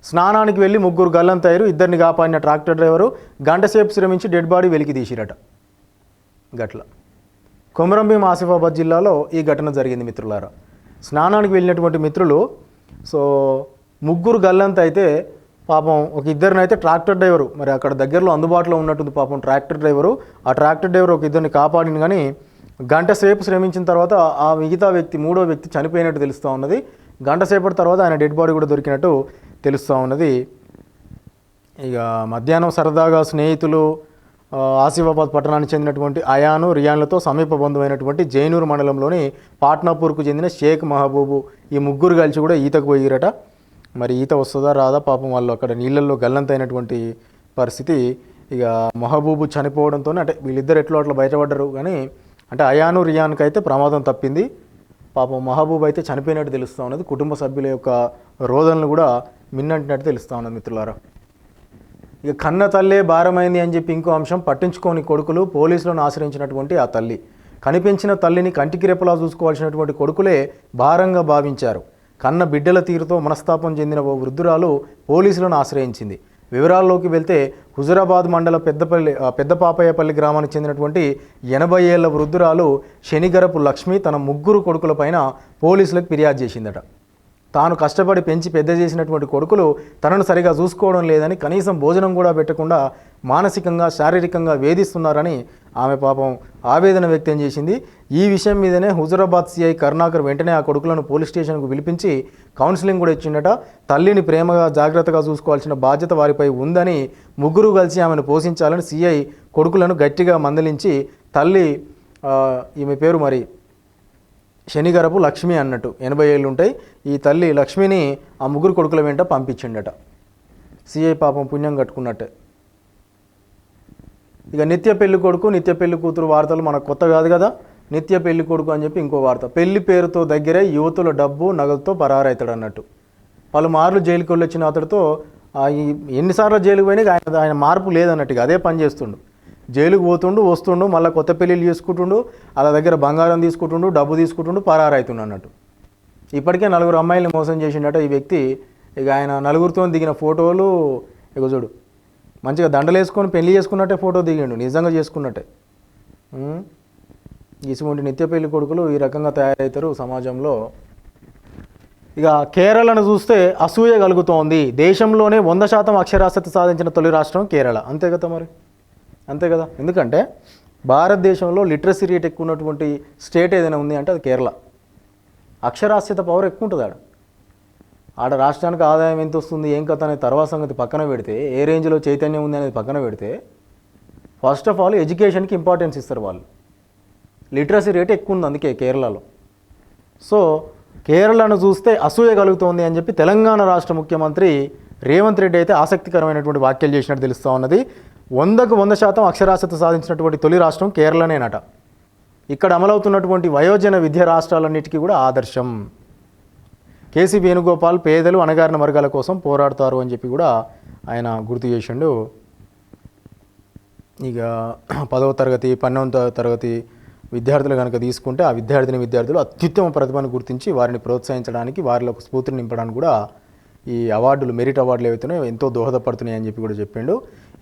స్నానానికి వెళ్ళి 3 గల్లంతయ్యారు. 2ని కాపాడిన ట్రాక్టర్ డ్రైవరు గంటసేపు శ్రమించి డెడ్ బాడీ వెలికి తీసిరట. గట్ల కొమరంభీం ఆసిఫాబాద్ జిల్లాలో ఈ ఘటన జరిగింది మిత్రులారా. స్నానానికి వెళ్ళినటువంటి మిత్రులు 3 గల్లంత అయితే పాపం ఒక 2నైతే ట్రాక్టర్ డ్రైవరు మరి అక్కడ దగ్గరలో అందుబాటులో ఉన్నట్టుంది పాపం ట్రాక్టర్ డ్రైవరు. ఆ ట్రాక్టర్ డ్రైవర్ ఒక 2ని కాపాడింది. కానీ గంట సేపు శ్రమించిన తర్వాత ఆ మిగతా వ్యక్తి 3వ వ్యక్తి చనిపోయినట్టు తెలుస్తూ ఉన్నది. గంట సేపటి తర్వాత ఆయన డెడ్ బాడీ కూడా దొరికినట్టు తెలుస్తూ ఉన్నది. ఇక మధ్యాహ్నం సరదాగా స్నేహితులు ఆసిఫాబాద్ పట్టణానికి చెందినటువంటి అయాను, రియాన్లతో సమీప బంధువైనటువంటి జైనూరు మండలంలోని పాట్నాపూర్కు చెందిన షేక్ మహబూబు ఈ 3 కలిసి కూడా ఈతకు పోయిరట. మరి ఈత వస్తుందా రాదా పాపం వాళ్ళు అక్కడ నీళ్ళల్లో గల్లంతైనటువంటి పరిస్థితి. ఇక మహబూబు చనిపోవడంతో అంటే వీళ్ళిద్దరు ఎట్లా అట్లా బయటపడ్డరు. కానీ అంటే అయాను, రియాన్కి అయితే ప్రమాదం తప్పింది. పాపం మహబూబ్ అయితే చనిపోయినట్టు తెలుస్తూ ఉన్నది. కుటుంబ సభ్యుల యొక్క రోదనలు కూడా మిన్నంటినట్టు తెలుస్తూ ఉన్నది మిత్రులారా. ఇక కన్న తల్లే భారమైంది అని చెప్పి ఇంకో అంశం, పట్టించుకోని కొడుకులు పోలీసులను ఆశ్రయించినటువంటి ఆ తల్లి. కనిపించిన తల్లిని కంటికి రెప్పలా చూసుకోవాల్సినటువంటి కొడుకులే భారంగా భావించారు. కన్న బిడ్డల తీరుతో మనస్తాపం చెందిన ఓ వృద్ధురాలు పోలీసులను ఆశ్రయించింది. వివరాల్లోకి వెళ్తే హుజురాబాద్ మండల పెద్దపాపయ్యపల్లి గ్రామానికి చెందినటువంటి 80 ఏళ్ల వృద్ధురాలు శనిగరపు లక్ష్మి తన 3 కొడుకులపైన పోలీసులకు ఫిర్యాదు చేసిందట. తాను కష్టపడి పెంచి పెద్ద చేసినటువంటి కొడుకులు తనను సరిగా చూసుకోవడం లేదని, కనీసం భోజనం కూడా పెట్టకుండా మానసికంగా శారీరకంగా వేధిస్తున్నారని ఆమె పాపం ఆవేదన వ్యక్తం చేసింది. ఈ విషయం మీదనే హుజురాబాద్ సిఐ కరుణాకర్ వెంటనే ఆ కొడుకులను పోలీస్ స్టేషన్కు పిలిపించి కౌన్సిలింగ్ కూడా ఇచ్చిండట. తల్లిని ప్రేమగా జాగ్రత్తగా చూసుకోవాల్సిన బాధ్యత వారిపై ఉందని, 3 కలిసి ఆమెను పోషించాలని సిఐ కొడుకులను గట్టిగా మందలించి, తల్లి ఈమె పేరు మరి శనిగరపు లక్ష్మి అన్నట్టు 80 ఏళ్ళు ఉంటాయి, ఈ తల్లి లక్ష్మిని ఆ 3 కొడుకుల వెంట పంపించిండట. సిఐ పాపం పుణ్యం కట్టుకున్నట్టే. ఇక నిత్య పెళ్లి కొడుకు నిత్య పెళ్లి కూతురు వార్తలు మనకు కొత్త కాదు కదా. నిత్య పెళ్లి కొడుకు అని చెప్పి ఇంకో వార్త, పెళ్లి పేరుతో దగ్గరే యువతుల డబ్బు నగదుతో పరారైతాడు అన్నట్టు. పలుమార్లు జైలుకి వెళ్ళొచ్చిన అతడితో ఎన్నిసార్లు జైలుకు పోయినా ఆయన మార్పు లేదన్నట్టుగా అదే పని చేస్తుండు. జైలుకు పోతుండు, వస్తుండు, మళ్ళీ కొత్త పెళ్ళిళ్ళు చేసుకుంటుండు, వాళ్ళ దగ్గర బంగారం తీసుకుంటుండు, డబ్బు తీసుకుంటుండు, పరారైతుండు అన్నట్టు. ఇప్పటికే 4 అమ్మాయిల్ని మోసం చేసిండట ఈ వ్యక్తి. ఇక ఆయన 4తో దిగిన ఫోటోలు ఇక చూడు, మంచిగా దండలు వేసుకొని పెళ్లి చేసుకున్నట్టే ఫోటో దిగిండు, నిజంగా చేసుకున్నట్టే. ఇటువంటి నిత్య పెళ్లి కొడుకులు ఈ రకంగా తయారవుతారు సమాజంలో. ఇక కేరళను చూస్తే అసూయ కలుగుతోంది. దేశంలోనే 100% అక్షరాస్యత సాధించిన తొలి రాష్ట్రం కేరళ. అంతే కదా మరి, అంతే కదా. ఎందుకంటే భారతదేశంలో లిటరసీ రేట్ ఎక్కువ ఉన్నటువంటి స్టేట్ ఏదైనా ఉంది అంటే అది కేరళ. అక్షరాస్యత పవర్ ఎక్కువ ఉంటుంది ఆడ రాష్ట్రానికి ఆదాయం ఎంత వస్తుంది ఏం కథ అనేది తర్వాత సంగతి పక్కన పెడితే, ఏ రేంజ్లో చైతన్యం ఉంది అనేది పక్కన పెడితే, ఫస్ట్ ఆఫ్ ఆల్ ఎడ్యుకేషన్కి ఇంపార్టెన్స్ ఇస్తారు వాళ్ళు. లిటరసీ రేట్ ఎక్కువ ఉంది అందుకే కేరళలో. సో కేరళను చూస్తే అసూయ కలుగుతోంది అని చెప్పి తెలంగాణ రాష్ట్ర ముఖ్యమంత్రి రేవంత్ రెడ్డి అయితే ఆసక్తికరమైనటువంటి వ్యాఖ్యలు చేసినట్టు తెలుస్తూ ఉన్నది. 100కు 100% అక్షరాస్యత సాధించినటువంటి తొలి రాష్ట్రం కేరళనేనట. ఇక్కడ అమలవుతున్నటువంటి వయోజన విద్య రాష్ట్రాలన్నిటికీ కూడా ఆదర్శం. కేసీ వేణుగోపాల్ పేదలు అణగారిన వర్గాల కోసం పోరాడతారు అని చెప్పి కూడా ఆయన గుర్తు చేసిండు. ఇక 10వ తరగతి 12వ తరగతి విద్యార్థులు కనుక తీసుకుంటే ఆ విద్యార్థులు అత్యుత్తమ ప్రతిభను గుర్తించి వారిని ప్రోత్సహించడానికి, వారిలో ఒక స్ఫూర్తిని నింపడానికి కూడా ఈ అవార్డులు, మెరిట్ అవార్డులు ఏవైతున్నాయో ఎంతో దోహదపడుతున్నాయి అని చెప్పి కూడా చెప్పిండు.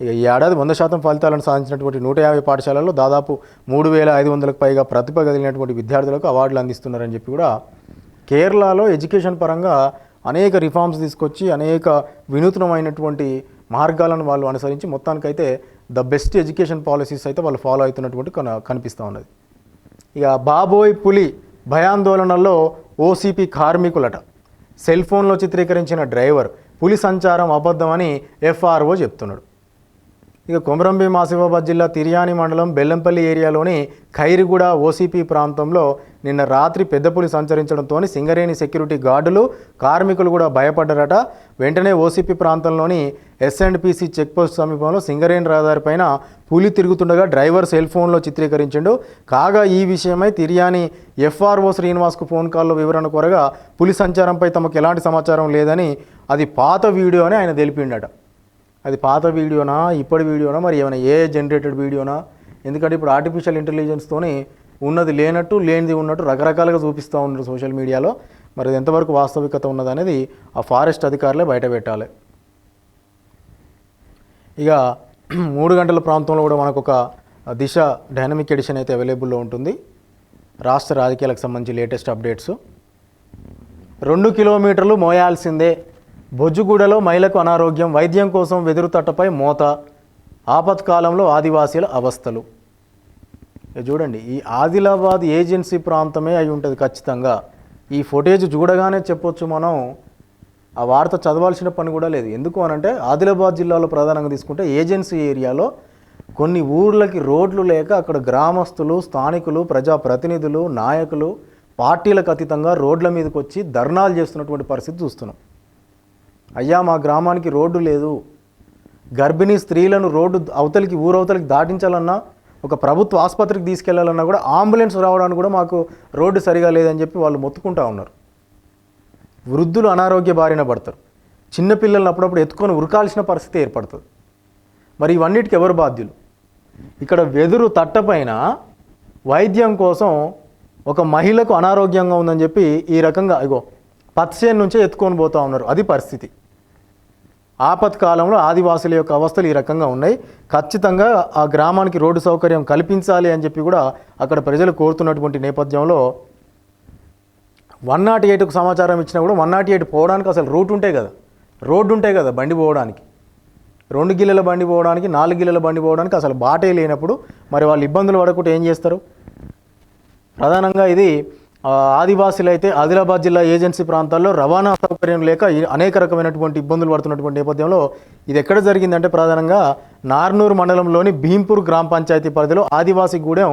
ఇక ఈ ఏడాది 100% ఫలితాలను సాధించినటువంటి 150 పాఠశాలల్లో దాదాపు 3500కు పైగా ప్రతిభ కలిగినటువంటి విద్యార్థులకు అవార్డులు అందిస్తున్నారని చెప్పి కూడా. కేరళలో ఎడ్యుకేషన్ పరంగా అనేక రిఫార్మ్స్ తీసుకొచ్చి అనేక వినూత్నమైనటువంటి మార్గాలను వాళ్ళు అనుసరించి మొత్తానికైతే ద బెస్ట్ ఎడ్యుకేషన్ పాలసీస్ అయితే వాళ్ళు ఫాలో అవుతున్నటువంటి కనిపిస్తూ ఉన్నది. ఇక బాబోయ్ పులి భయాందోళనల్లో ఓసీపీ కార్మికులట. సెల్ ఫోన్లో చిత్రీకరించిన డ్రైవర్ పులి సంచారం అబద్ధమని ఎఫ్ఆర్ఓ చెప్తున్నాడు. ఇక కొమరంభీం ఆసిఫాబాద్ జిల్లా తిర్యాని మండలం బెల్లంపల్లి ఏరియాలోని ఖైరిగూడ ఓసీపీ ప్రాంతంలో నిన్న రాత్రి పెద్ద పులి సంచరించడంతో సింగరేణి సెక్యూరిటీ గార్డులు, కార్మికులు కూడా భయపడ్డారట. వెంటనే ఓసీపీ ప్రాంతంలోని ఎస్ఎండ్పీసీ చెక్పోస్ట్ సమీపంలో సింగరేణి రహదారిపైన పులి తిరుగుతుండగా డ్రైవర్ సెల్ ఫోన్లో చిత్రీకరించిండు. కాగా ఈ విషయమై తిర్యాని ఎఫ్ఆర్ఓ శ్రీనివాస్కు ఫోన్ కాల్లో వివరణ కోరగా పులి సంచారంపై తమకు ఎలాంటి సమాచారం లేదని, అది పాత వీడియో అని ఆయన తెలిపిండట. అది పాత వీడియోనా ఇప్పటి వీడియోనా మరి ఏమైనా ఏ జనరేటెడ్ వీడియోనా? ఎందుకంటే ఇప్పుడు ఆర్టిఫిషియల్ ఇంటెలిజెన్స్తోని ఉన్నది లేనట్టు లేనిది ఉన్నట్టు రకరకాలుగా చూపిస్తూ ఉన్నారు సోషల్ మీడియాలో. మరి అది ఎంతవరకు వాస్తవికత ఉన్నదనేది ఆ ఫారెస్ట్ అధికారులే బయట పెట్టాలి. ఇక 3 గంటల ప్రాంతంలో కూడా మనకు ఒక దిశ డైనమిక్ ఎడిషన్ అయితే అవైలబుల్లో ఉంటుంది. రాష్ట్ర రాజకీయాలకు సంబంధించి లేటెస్ట్ అప్డేట్స్. 2 కిలోమీటర్లు మోయాల్సిందే. బొజ్జుగూడలో మహిళకు అనారోగ్యం, వైద్యం కోసం వెదురుతట్టపై మోత, ఆపత్కాలంలో ఆదివాసీల అవస్థలు. చూడండి, ఈ ఆదిలాబాద్ ఏజెన్సీ ప్రాంతమే అయి ఉంటుంది ఖచ్చితంగా. ఈ ఫుటేజ్ చూడగానే చెప్పొచ్చు మనం, ఆ వార్త చదవాల్సిన పని కూడా లేదు. ఎందుకు అనంటే ఆదిలాబాద్ జిల్లాలో ప్రధానంగా తీసుకుంటే ఏజెన్సీ ఏరియాలో కొన్ని ఊర్లకి రోడ్లు లేక అక్కడ గ్రామస్తులు, స్థానికులు, ప్రజాప్రతినిధులు, నాయకులు పార్టీలకు అతీతంగా రోడ్ల మీదకి వచ్చి ధర్నాలు చేస్తున్నటువంటి పరిస్థితి చూస్తున్నాం. అయ్యా మా గ్రామానికి రోడ్డు లేదు, గర్భిణీ స్త్రీలను రోడ్డు అవతలికి ఊరవతలికి దాటించాలన్నా ఒక ప్రభుత్వ ఆసుపత్రికి తీసుకెళ్లాలన్నా కూడా అంబులెన్స్ రావడానికి కూడా మాకు రోడ్డు సరిగా లేదని చెప్పి వాళ్ళు మొత్తుకుంటా ఉన్నారు. వృద్ధులు అనారోగ్య బారిన పడతారు. చిన్నపిల్లలను అప్పుడప్పుడు ఎత్తుకొని ఉరకాల్సిన పరిస్థితి ఏర్పడుతుంది. మరి ఇవన్నిటికి ఎవరు బాధ్యులు? ఇక్కడ వెదురు తట్టపైన వైద్యం కోసం ఒక మహిళకు అనారోగ్యంగా ఉందని చెప్పి ఈ రకంగా పత్సేన్ నుంచే ఎత్తుకొని పోతూ ఉన్నారు. అది పరిస్థితి. ఆపత్కాలంలో ఆదివాసుల యొక్క అవస్థలు ఈ రకంగా ఉన్నాయి. ఖచ్చితంగా ఆ గ్రామానికి రోడ్డు సౌకర్యం కల్పించాలి అని చెప్పి కూడా అక్కడ ప్రజలు కోరుతున్నటువంటి నేపథ్యంలో 108కు సమాచారం ఇచ్చినా కూడా 108 పోవడానికి అసలు రోడ్డు ఉంటాయి కదా బండి పోవడానికి. 2 గిల్లెల బండి పోవడానికి, 4 గిల్లెల బండి పోవడానికి అసలు బాటే లేనప్పుడు మరి వాళ్ళు ఇబ్బందులు పడకుండా ఏం చేస్తారు? ప్రధానంగా ఇది ఆదివాసీలు అయితే ఆదిలాబాద్ జిల్లా ఏజెన్సీ ప్రాంతాల్లో రవాణా సౌకర్యం లేక అనేక రకమైనటువంటి ఇబ్బందులు పడుతున్నటువంటి నేపథ్యంలో ఇది ఎక్కడ జరిగిందంటే ప్రధానంగా నార్నూరు మండలంలోని భీంపూర్ గ్రామ పంచాయతీ పరిధిలో ఆదివాసీ గూడెం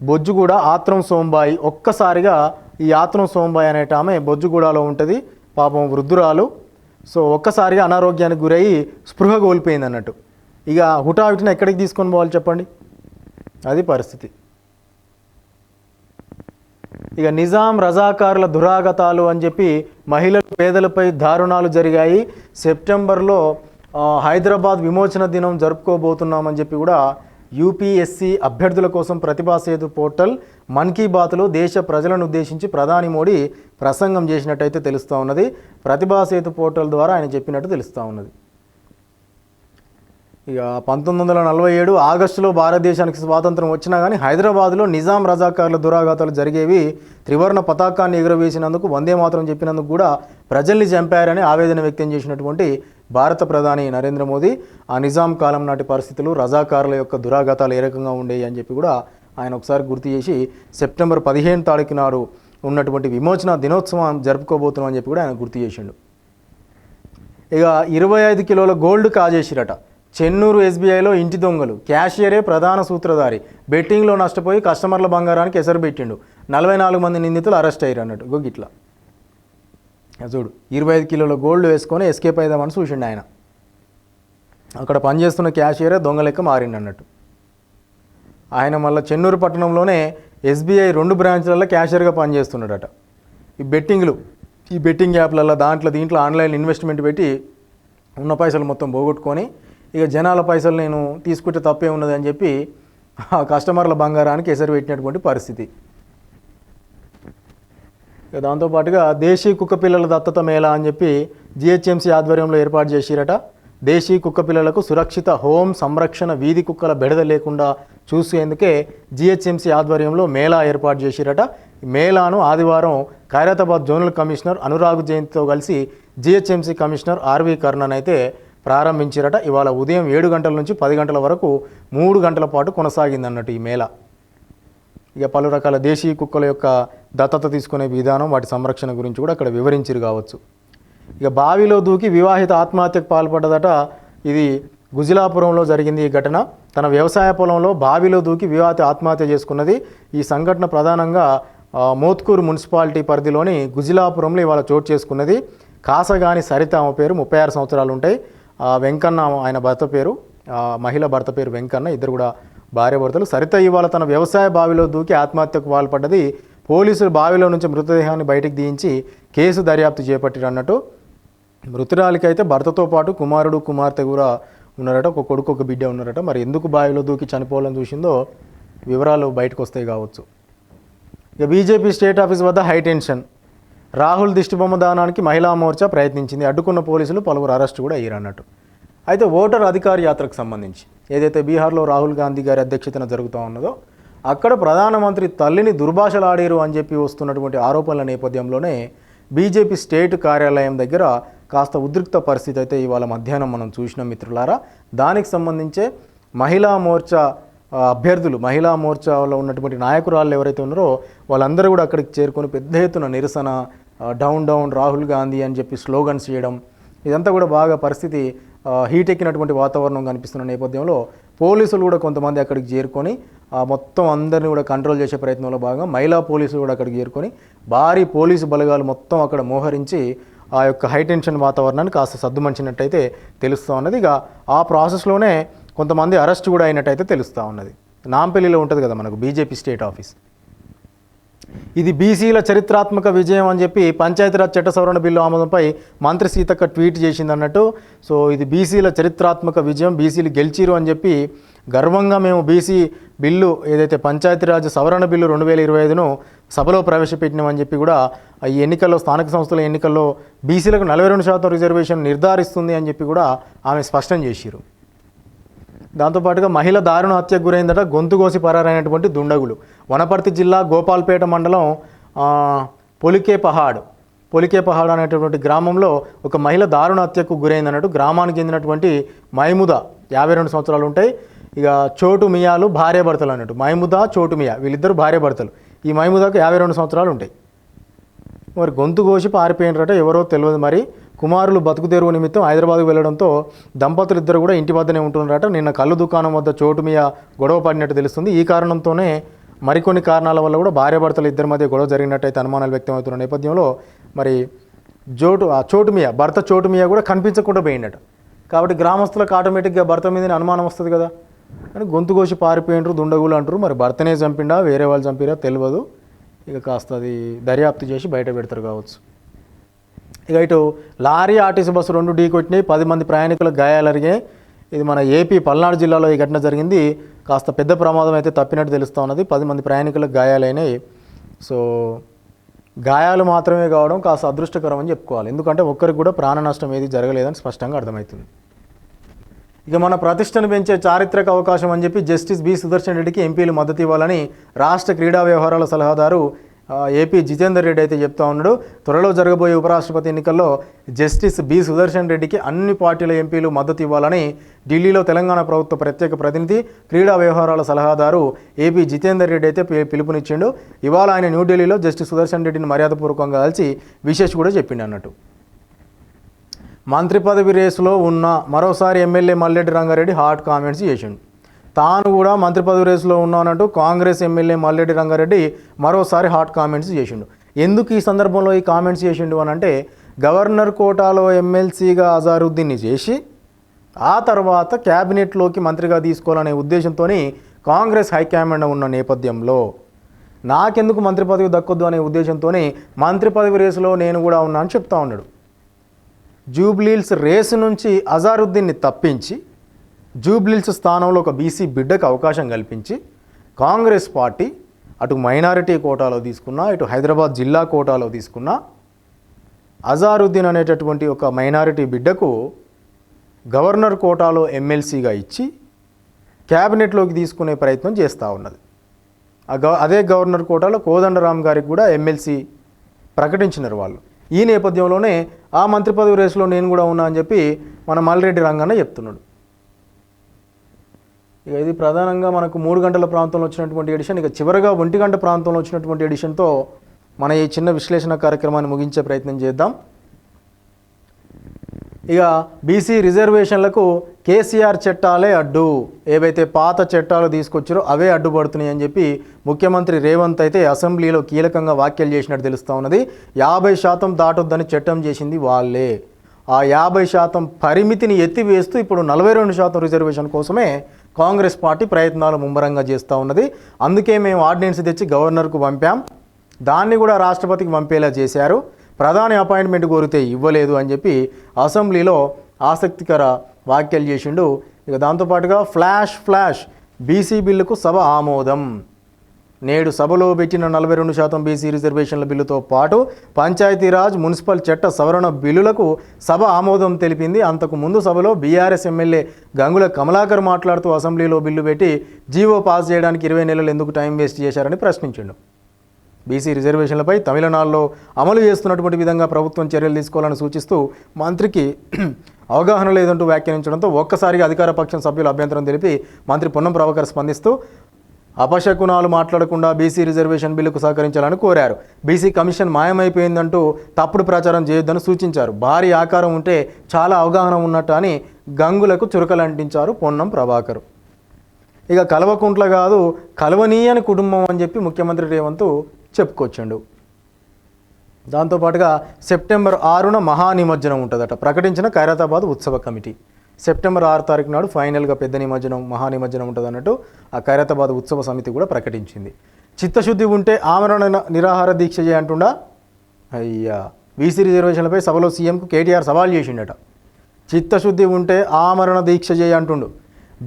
బొజ్జుగూడ ఆత్రం సోంబాయి. ఒక్కసారిగా ఈ ఆత్రం సోంబాయి అనేట ఆమె బొజ్జుగూడలో ఉంటుంది. పాపం వృద్ధురాలు. సో ఒక్కసారిగా అనారోగ్యానికి గురయ్యి స్పృహ కోల్పోయింది అన్నట్టు. ఇక హుటాహుటిన ఎక్కడికి తీసుకొని పోవాలి చెప్పండి? అది పరిస్థితి. ఇక నిజాం రజాకారుల దురాగతాలు అని చెప్పి మహిళలు పేదలపై దారుణాలు జరిగాయి. సెప్టెంబర్లో హైదరాబాద్ విమోచన దినం జరుపుకోబోతున్నామని చెప్పి కూడా యూపీఎస్సీ అభ్యర్థుల కోసం ప్రతిభా సేతు పోర్టల్ మన్ కీ బాత్లో దేశ ప్రజలను ఉద్దేశించి ప్రధాని మోడీ ప్రసంగం చేసినట్టయితే తెలుస్తూ ఉన్నది. ప్రతిభా సేతు పోర్టల్ ద్వారా ఆయన చెప్పినట్టు తెలుస్తూ ఉన్నది. ఇక 1947 ఆగస్టులో భారతదేశానికి స్వాతంత్రం వచ్చినా కానీ హైదరాబాద్లో నిజాం రజాకారుల దురాఘాతాలు జరిగేవి. త్రివర్ణ పతాకాన్ని ఎగురవేసినందుకు, వందే మాత్రం చెప్పినందుకు కూడా ప్రజల్ని చంపారని ఆవేదన వ్యక్తం చేసినటువంటి భారత ప్రధాని నరేంద్ర మోదీ ఆ నిజాం కాలం నాటి పరిస్థితులు, రజాకారుల యొక్క దురాఘాతాలు ఏ రకంగా ఉండేవి అని చెప్పి కూడా ఆయన ఒకసారి గుర్తు చేసి సెప్టెంబర్ 15 తారీఖు నాడు ఉన్నటువంటి విమోచన దినోత్సవం జరుపుకోబోతున్నాం అని చెప్పి కూడా ఆయన గుర్తు చేసిండు. ఇక 25 కిలోల గోల్డ్ కాజేసిరట. చెన్నూరు ఎస్బీఐలో ఇంటి దొంగలు, క్యాషియరే ప్రధాన సూత్రధారి, బెట్టింగ్లో నష్టపోయి కస్టమర్ల బంగారానికి ఎసరు పెట్టిండు. 44 మంది నిందితులు అరెస్ట్ అయ్యారు అన్నట్టు. గిట్లా చూడు, 25 కిలోల గోల్డ్ వేసుకొని ఎస్కేప్ అయిదామని చూసిండు ఆయన. అక్కడ పనిచేస్తున్న క్యాషియరే దొంగ లెక్క మారిండు అన్నట్టు. ఆయన మళ్ళీ చెన్నూరు పట్టణంలోనే ఎస్బీఐ 2 బ్రాంచ్లలో క్యాషియర్గా పనిచేస్తున్నాడట. ఈ బెట్టింగ్ యాప్లలో దీంట్లో ఆన్లైన్ ఇన్వెస్ట్మెంట్ పెట్టి ఉన్న పైసలు మొత్తం పోగొట్టుకొని ఇక జనాల పైసలు నేను తీసుకుంటే తప్పే ఉన్నది అని చెప్పి ఆ కస్టమర్ల బంగారానికి ఎసరు పెట్టినటువంటి పరిస్థితి. ఇక దాంతోపాటుగా దేశీ కుక్క పిల్లల దత్తత మేళా అని చెప్పి జిహెచ్ఎంసీ ఆధ్వర్యంలో ఏర్పాటు చేసిరట. దేశీ కుక్క పిల్లలకు సురక్షిత హోం సంరక్షణ, వీధి కుక్కల బెడద లేకుండా చూసేందుకే జిహెచ్ఎంసీ ఆధ్వర్యంలో మేళా ఏర్పాటు చేసిరట. ఈ మేళాను ఆదివారం ఖైరతాబాద్ జోనల్ కమిషనర్ అనురాగ్ జయంత్తో కలిసి జిహెచ్ఎంసీ కమిషనర్ ఆర్వి కర్ణన్ అయితే ప్రారంభించారట. ఇవాళ ఉదయం 7 గంటల నుంచి 10 గంటల వరకు 3 గంటల పాటు కొనసాగింది అన్నట్టు ఈ మేళా. ఇక పలు రకాల దేశీ కుక్కల యొక్క దత్తత తీసుకునే విధానం, వాటి సంరక్షణ గురించి కూడా అక్కడ వివరించారు కావచ్చు. ఇక బావిలో దూకి వివాహిత ఆత్మహత్యకు పాల్పడ్డదట. ఇది గుజిలాపురంలో జరిగింది ఈ ఘటన. తన వ్యవసాయ పొలంలో బావిలో దూకి వివాహిత ఆత్మహత్య చేసుకున్నది. ఈ సంఘటన ప్రధానంగా మోత్కూరు మున్సిపాలిటీ పరిధిలోని గుజిలాపురంలో ఇవాళ చోటు చేసుకున్నది. కాసగాని సరిత ఆమె పేరు, 36 సంవత్సరాలు ఉంటాయి. వెంకన్న ఆయన భర్త పేరు, మహిళ భర్త పేరు వెంకన్న, ఇద్దరు కూడా భార్యాభర్తలు. సరిత ఇవాళ తన వ్యవసాయ బావిలో దూకి ఆత్మహత్యకు పాల్పడ్డది. పోలీసులు బావిలో నుంచి మృతదేహాన్ని బయటికి తీయించి కేసు దర్యాప్తు చేపట్టారు అన్నట్టు. మృతురాలికి అయితే భర్తతో పాటు కుమారుడు, కుమార్తె కూడా ఉన్నారట. ఒక కొడుకు, ఒక బిడ్డ ఉన్నారట. మరి ఎందుకు బావిలో దూకి చనిపోవాలని చూసిందో వివరాలు బయటకు వస్తాయి కావచ్చు. ఇక బీజేపీ స్టేట్ ఆఫీస్ వద్ద హైటెన్షన్. రాహుల్ దిష్టిబొమ్మ దానానికి మహిళా మోర్చా ప్రయత్నించింది. అడ్డుకున్న పోలీసులు పలువురు అరెస్టు కూడా అయ్యారు అన్నట్టు. అయితే ఓటర్ అధికార యాత్రకు సంబంధించి ఏదైతే బీహార్లో రాహుల్ గాంధీ గారి అధ్యక్షతన జరుగుతూ ఉన్నదో అక్కడ ప్రధానమంత్రి తల్లిని దుర్భాషలాడారు అని చెప్పి వస్తున్నటువంటి ఆరోపణల నేపథ్యంలోనే బీజేపీ స్టేట్ కార్యాలయం దగ్గర కాస్త ఉద్రిక్త పరిస్థితి అయితే ఇవాళ మధ్యాహ్నం మనం చూసినాం మిత్రులారా. దానికి సంబంధించే మహిళా మోర్చా అభ్యర్థులు, మహిళా మోర్చాలో ఉన్నటువంటి నాయకురాళ్ళు ఎవరైతే ఉన్నారో వాళ్ళందరూ కూడా అక్కడికి చేరుకొని పెద్ద ఎత్తున నిరసన, డౌన్ డౌన్ రాహుల్ గాంధీ అని చెప్పి స్లోగన్స్ చేయడం, ఇదంతా కూడా బాగా పరిస్థితి హీట్ ఎక్కినటువంటి వాతావరణం కనిపిస్తున్న నేపథ్యంలో పోలీసులు కూడా కొంతమంది అక్కడికి చేరుకొని మొత్తం అందరినీ కూడా కంట్రోల్ చేసే ప్రయత్నంలో భాగంగా మహిళా పోలీసులు కూడా అక్కడికి చేరుకొని భారీ పోలీసు బలగాలు మొత్తం అక్కడ మోహరించి ఆ యొక్క హైటెన్షన్ వాతావరణాన్ని కాస్త సద్దుమంచినట్టయితే తెలుస్తూ ఉన్నది. ఇక ఆ ప్రాసెస్లోనే కొంతమంది అరెస్ట్ కూడా అయినట్టయితే తెలుస్తూ ఉన్నది. నాంపల్లిలో ఉంటుంది కదా మనకు బీజేపీ స్టేట్ ఆఫీస్. ఇది బీసీల చరిత్రాత్మక విజయం అని చెప్పి పంచాయతీరాజ్ చట్ట సవరణ బిల్లు ఆమోదంపై మంత్రి సీతక్క ట్వీట్ చేసింది అన్నట్టు. సో ఇది బీసీల చరిత్రాత్మక విజయం, బీసీలు గెలిచిరు అని చెప్పి గర్వంగా మేము బీసీ బిల్లు ఏదైతే పంచాయతీరాజ్ సవరణ బిల్లు 2025ను సభలో ప్రవేశపెట్టినామని చెప్పి కూడా ఈ ఎన్నికల్లో స్థానిక సంస్థల ఎన్నికల్లో బీసీలకు 42% రిజర్వేషన్ నిర్ధారిస్తుంది అని చెప్పి కూడా ఆమె స్పష్టం చేసిరు. దాంతోపాటుగా మహిళ దారుణ హత్యకు గురైందట. గొంతు కోసి పరారైనటువంటి దుండగులు. వనపర్తి జిల్లా గోపాల్పేట మండలం పొలికేపహాడ్ అనేటటువంటి గ్రామంలో ఒక మహిళ దారుణ హత్యకు గురైందన్నట్టు. గ్రామానికి చెందినటువంటి మహమూదా 52 సంవత్సరాలు ఉంటాయి. ఇక చోటు మియాలు భార్యాభర్తలు అన్నట్టు. మహమూదా, చోటు మియా వీళ్ళిద్దరు భార్యాభర్తలు. ఈ మహమూదాకు 52 సంవత్సరాలు ఉంటాయి. మరి గొంతు కోసి పారిపోయినరట, ఎవరో తెలియదు. మరి కుమారులు బతుకు తెరువు నిమిత్తం హైదరాబాద్కు వెళ్లడంతో దంపతులు ఇద్దరు కూడా ఇంటి వద్దనే ఉంటున్నారట. నిన్న కళ్ళు దుకాణం వద్ద చోటు మియా గొడవ పడినట్టు తెలుస్తుంది. ఈ కారణంతోనే మరికొన్ని కారణాల వల్ల కూడా భార్యాభర్తలు ఇద్దరి మధ్య గొడవ జరిగినట్టయితే అనుమానాలు వ్యక్తమవుతున్న నేపథ్యంలో మరి చోటు మియా భర్త చోటు మియా కూడా కనిపించకుండా పోయిందట. కాబట్టి గ్రామస్తులకు ఆటోమేటిక్గా భర్త మీదనే అనుమానం వస్తుంది కదా. కానీ గొంతు కోసి పారిపోయినరు దుండగులు అంటారు. మరి భర్తనే చంపిండా వేరే వాళ్ళు చంపిరా తెలియదు. ఇక కాస్త అది దర్యాప్తు చేసి బయట పెడతారు కావచ్చు. ఇక ఇటు లారీ ఆర్టీసీ బస్సు 2 ఢీకొట్టినాయి. 10 మంది ప్రయాణికులకు గాయాలరిగాయి. ఇది మన ఏపీ పల్నాడు జిల్లాలో ఈ ఘటన జరిగింది. కాస్త పెద్ద ప్రమాదం అయితే తప్పినట్టు తెలుస్తూ ఉన్నది. 10 మంది ప్రయాణికులకు గాయాలైనాయి. సో గాయాలు మాత్రమే కావడం కాస్త అదృష్టకరం అని చెప్పుకోవాలి. ఎందుకంటే ఒక్కరికి కూడా ప్రాణ నష్టం ఏది జరగలేదని స్పష్టంగా అర్థమవుతుంది. ఇక మన ప్రతిష్టను పెంచే చారిత్రక అవకాశం అని చెప్పి జస్టిస్ బి సుదర్శన్ రెడ్డికి ఎంపీలు మద్దతు ఇవ్వాలని రాష్ట్ర క్రీడా వ్యవహారాల సలహాదారు ఏపీ జితేందర్ రెడ్డి అయితే చెప్తా ఉన్నాడు. త్వరలో జరగబోయే ఉపరాష్ట్రపతి ఎన్నికల్లో జస్టిస్ బి సుదర్శన్ రెడ్డికి అన్ని పార్టీల ఎంపీలు మద్దతు ఇవ్వాలని ఢిల్లీలో తెలంగాణ ప్రభుత్వ ప్రత్యేక ప్రతినిధి క్రీడా వ్యవహారాల సలహాదారు ఏపీ జితేందర్ రెడ్డి అయితే పిలుపునిచ్చిండు. ఇవాళ ఆయన న్యూఢిల్లీలో జస్టిస్ సుదర్శన్ రెడ్డిని మర్యాదపూర్వకంగా కలిసి విశేష్ కూడా చెప్పిండు అన్నట్టు. మంత్రి పదవి రేసులో ఉన్న మరోసారి MLA Malreddy Rangareddy hot comments చేసిండు. తాను కూడా మంత్రి పదవి రేసులో ఉన్నానంటూ కాంగ్రెస్ ఎమ్మెల్యే మల్లెడ్డి రంగారెడ్డి మరోసారి హాట్ కామెంట్స్ చేసిండు. ఎందుకు ఈ సందర్భంలో ఈ కామెంట్స్ చేసిండు అని అంటే, గవర్నర్ కోటాలో ఎమ్మెల్సీగా అజారుద్దీన్ని చేసి ఆ తర్వాత క్యాబినెట్లోకి మంత్రిగా తీసుకోవాలనే ఉద్దేశంతో కాంగ్రెస్ హైకమాండ్ ఉన్న నేపథ్యంలో నాకెందుకు మంత్రి పదవి దక్కొద్దు అనే ఉద్దేశంతో మంత్రి పదవి రేసులో నేను కూడా ఉన్నా అని చెప్తా ఉన్నాడు. జూబ్లీహిల్స్ రేసు నుంచి అజారుద్దీన్ని తప్పించి జూబ్లీహిల్స్ స్థానంలో ఒక బీసీ బిడ్డకు అవకాశం కల్పించి కాంగ్రెస్ పార్టీ అటు మైనారిటీ కోటాలో తీసుకున్నా ఇటు హైదరాబాద్ జిల్లా కోటాలో తీసుకున్నా అజారుద్దీన్ అనేటటువంటి ఒక మైనారిటీ బిడ్డకు గవర్నర్ కోటాలో ఎమ్మెల్సీగా ఇచ్చి క్యాబినెట్లోకి తీసుకునే ప్రయత్నం చేస్తూ ఉన్నది. అదే గవర్నర్ కోటాలో కోదండరామ్ గారికి కూడా ఎమ్మెల్సీ ప్రకటించినారు వాళ్ళు. ఈ నేపథ్యంలోనే ఆ మంత్రి పదవి రేసులో నేను కూడా ఉన్నా అని చెప్పి మన మల్రెడ్డి రంగన్న చెప్తున్నాడు. ఇక ఇది ప్రధానంగా మనకు 3 గంటల ప్రాంతంలో వచ్చినటువంటి ఎడిషన్. ఇక చివరగా 1 గంట ప్రాంతంలో వచ్చినటువంటి ఎడిషన్తో మన ఈ చిన్న విశ్లేషణ కార్యక్రమాన్ని ముగించే ప్రయత్నం చేద్దాం. ఇక బీసీ రిజర్వేషన్లకు కేసీఆర్ చట్టాలే అడ్డు, ఏవైతే పాత చట్టాలు తీసుకొచ్చారో అవే అడ్డుపడుతున్నాయి అని చెప్పి ముఖ్యమంత్రి రేవంత్ అయితే అసెంబ్లీలో కీలకంగా వ్యాఖ్యలు చేసినట్టు తెలుస్తూ ఉన్నది. 50% దాటొద్దని చట్టం చేసింది వాళ్ళే. ఆ 50% పరిమితిని ఎత్తివేస్తూ ఇప్పుడు 42% రిజర్వేషన్ కోసమే కాంగ్రెస్ పార్టీ ప్రయత్నాలు ముమ్మరంగా చేస్తూ ఉన్నది. అందుకే మేము ఆర్డినెన్స్ తెచ్చి గవర్నర్కు పంపాం, దాన్ని కూడా రాష్ట్రపతికి పంపేలా చేశారు, ప్రధాని అపాయింట్మెంట్ కోరితే ఇవ్వలేదు అని చెప్పి అసెంబ్లీలో ఆసక్తికర వ్యాఖ్యలు చేసిండు. ఇక దాంతోపాటుగా ఫ్లాష్ బీసీ బిల్లుకు సభ ఆమోదం. నేడు సభలో పెట్టిన 42% బీసీ రిజర్వేషన్ల బిల్లుతో పాటు పంచాయతీరాజ్ మున్సిపల్ చట్ట సవరణ బిల్లులకు సభ ఆమోదం తెలిపింది. అంతకు ముందు సభలో బీఆర్ఎస్ ఎమ్మెల్యే గంగుల కమలాకర్ మాట్లాడుతూ అసెంబ్లీలో బిల్లు పెట్టి జీవో పాస్ చేయడానికి 20 నెలలు ఎందుకు టైం వేస్ట్ చేశారని ప్రశ్నించిండు. బీసీ రిజర్వేషన్లపై తమిళనాడులో అమలు చేస్తున్నటువంటి విధంగా ప్రభుత్వం చర్యలు తీసుకోవాలని సూచిస్తూ మంత్రికి అవగాహన లేదంటూ వ్యాఖ్యానించడంతో ఒక్కసారిగా అధికార పక్షం సభ్యులు అభ్యంతరం తెలిపి మంత్రి పొన్నం ప్రభాకర్ స్పందిస్తూ అపశకునాలు మాట్లాడకుండా బీసీ రిజర్వేషన్ బిల్లుకు సహకరించాలని కోరారు. బీసీ కమిషన్ మాయమైపోయిందంటూ తప్పుడు ప్రచారం చేయొద్దని సూచించారు. భారీ ఆకారం ఉంటే చాలా అవగాహన ఉన్నట్టు అని గంగులకు చురకలంటించారు పొన్నం ప్రభాకర్. ఇక కలవకుంట్ల కాదు కలవనీయని కుటుంబం అని చెప్పి ముఖ్యమంత్రి రేవంత్ చెప్పుకొచ్చాడు. దాంతోపాటుగా సెప్టెంబర్ 6న మహానిమజ్జనం ఉంటుందట ప్రకటించిన ఖైరతాబాద్ ఉత్సవ కమిటీ. సెప్టెంబర్ 6 తారీఖు నాడు ఫైనల్గా పెద్ద నిమజ్జనం మహానిమజ్జనం ఉంటుంది అన్నట్టు ఆ ఖైరతాబాద్ ఉత్సవ సమితి కూడా ప్రకటించింది. చిత్తశుద్ధి ఉంటే ఆమరణ నిరాహార దీక్ష చేయంటుండా. అయ్యా, బీసీ రిజర్వేషన్లపై సభలో సీఎంకు కేటీఆర్ సవాల్ చేసిండట. చిత్తశుద్ధి ఉంటే ఆమరణ దీక్ష చేయంటుండు.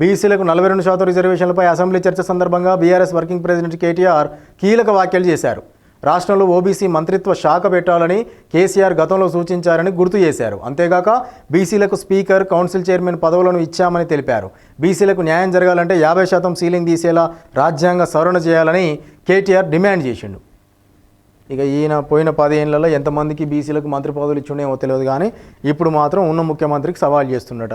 బీసీలకు 42% రిజర్వేషన్లపై అసెంబ్లీ చర్చ సందర్భంగా బీఆర్ఎస్ వర్కింగ్ ప్రెసిడెంట్ కేటీఆర్ కీలక వ్యాఖ్యలు చేశారు. రాష్ట్రంలో ఓబీసీ మంత్రిత్వ శాఖ పెట్టాలని కేసీఆర్ గతంలో సూచించారని గుర్తు చేశారు. అంతేగాక బీసీలకు స్పీకర్, కౌన్సిల్ చైర్మన్ పదవులను ఇచ్చామని తెలిపారు. బీసీలకు న్యాయం జరగాలంటే 50% సీలింగ్ తీసేలా రాజ్యాంగ సవరణ చేయాలని కేటీఆర్ డిమాండ్ చేసిండు. ఇక ఈయన పోయిన 10 ఏళ్లలో ఎంతమందికి బీసీలకు మంత్రి పదవులు ఇచ్చుండేమో తెలియదు, కానీ ఇప్పుడు మాత్రం ఉన్న ముఖ్యమంత్రికి సవాల్ చేస్తున్నట.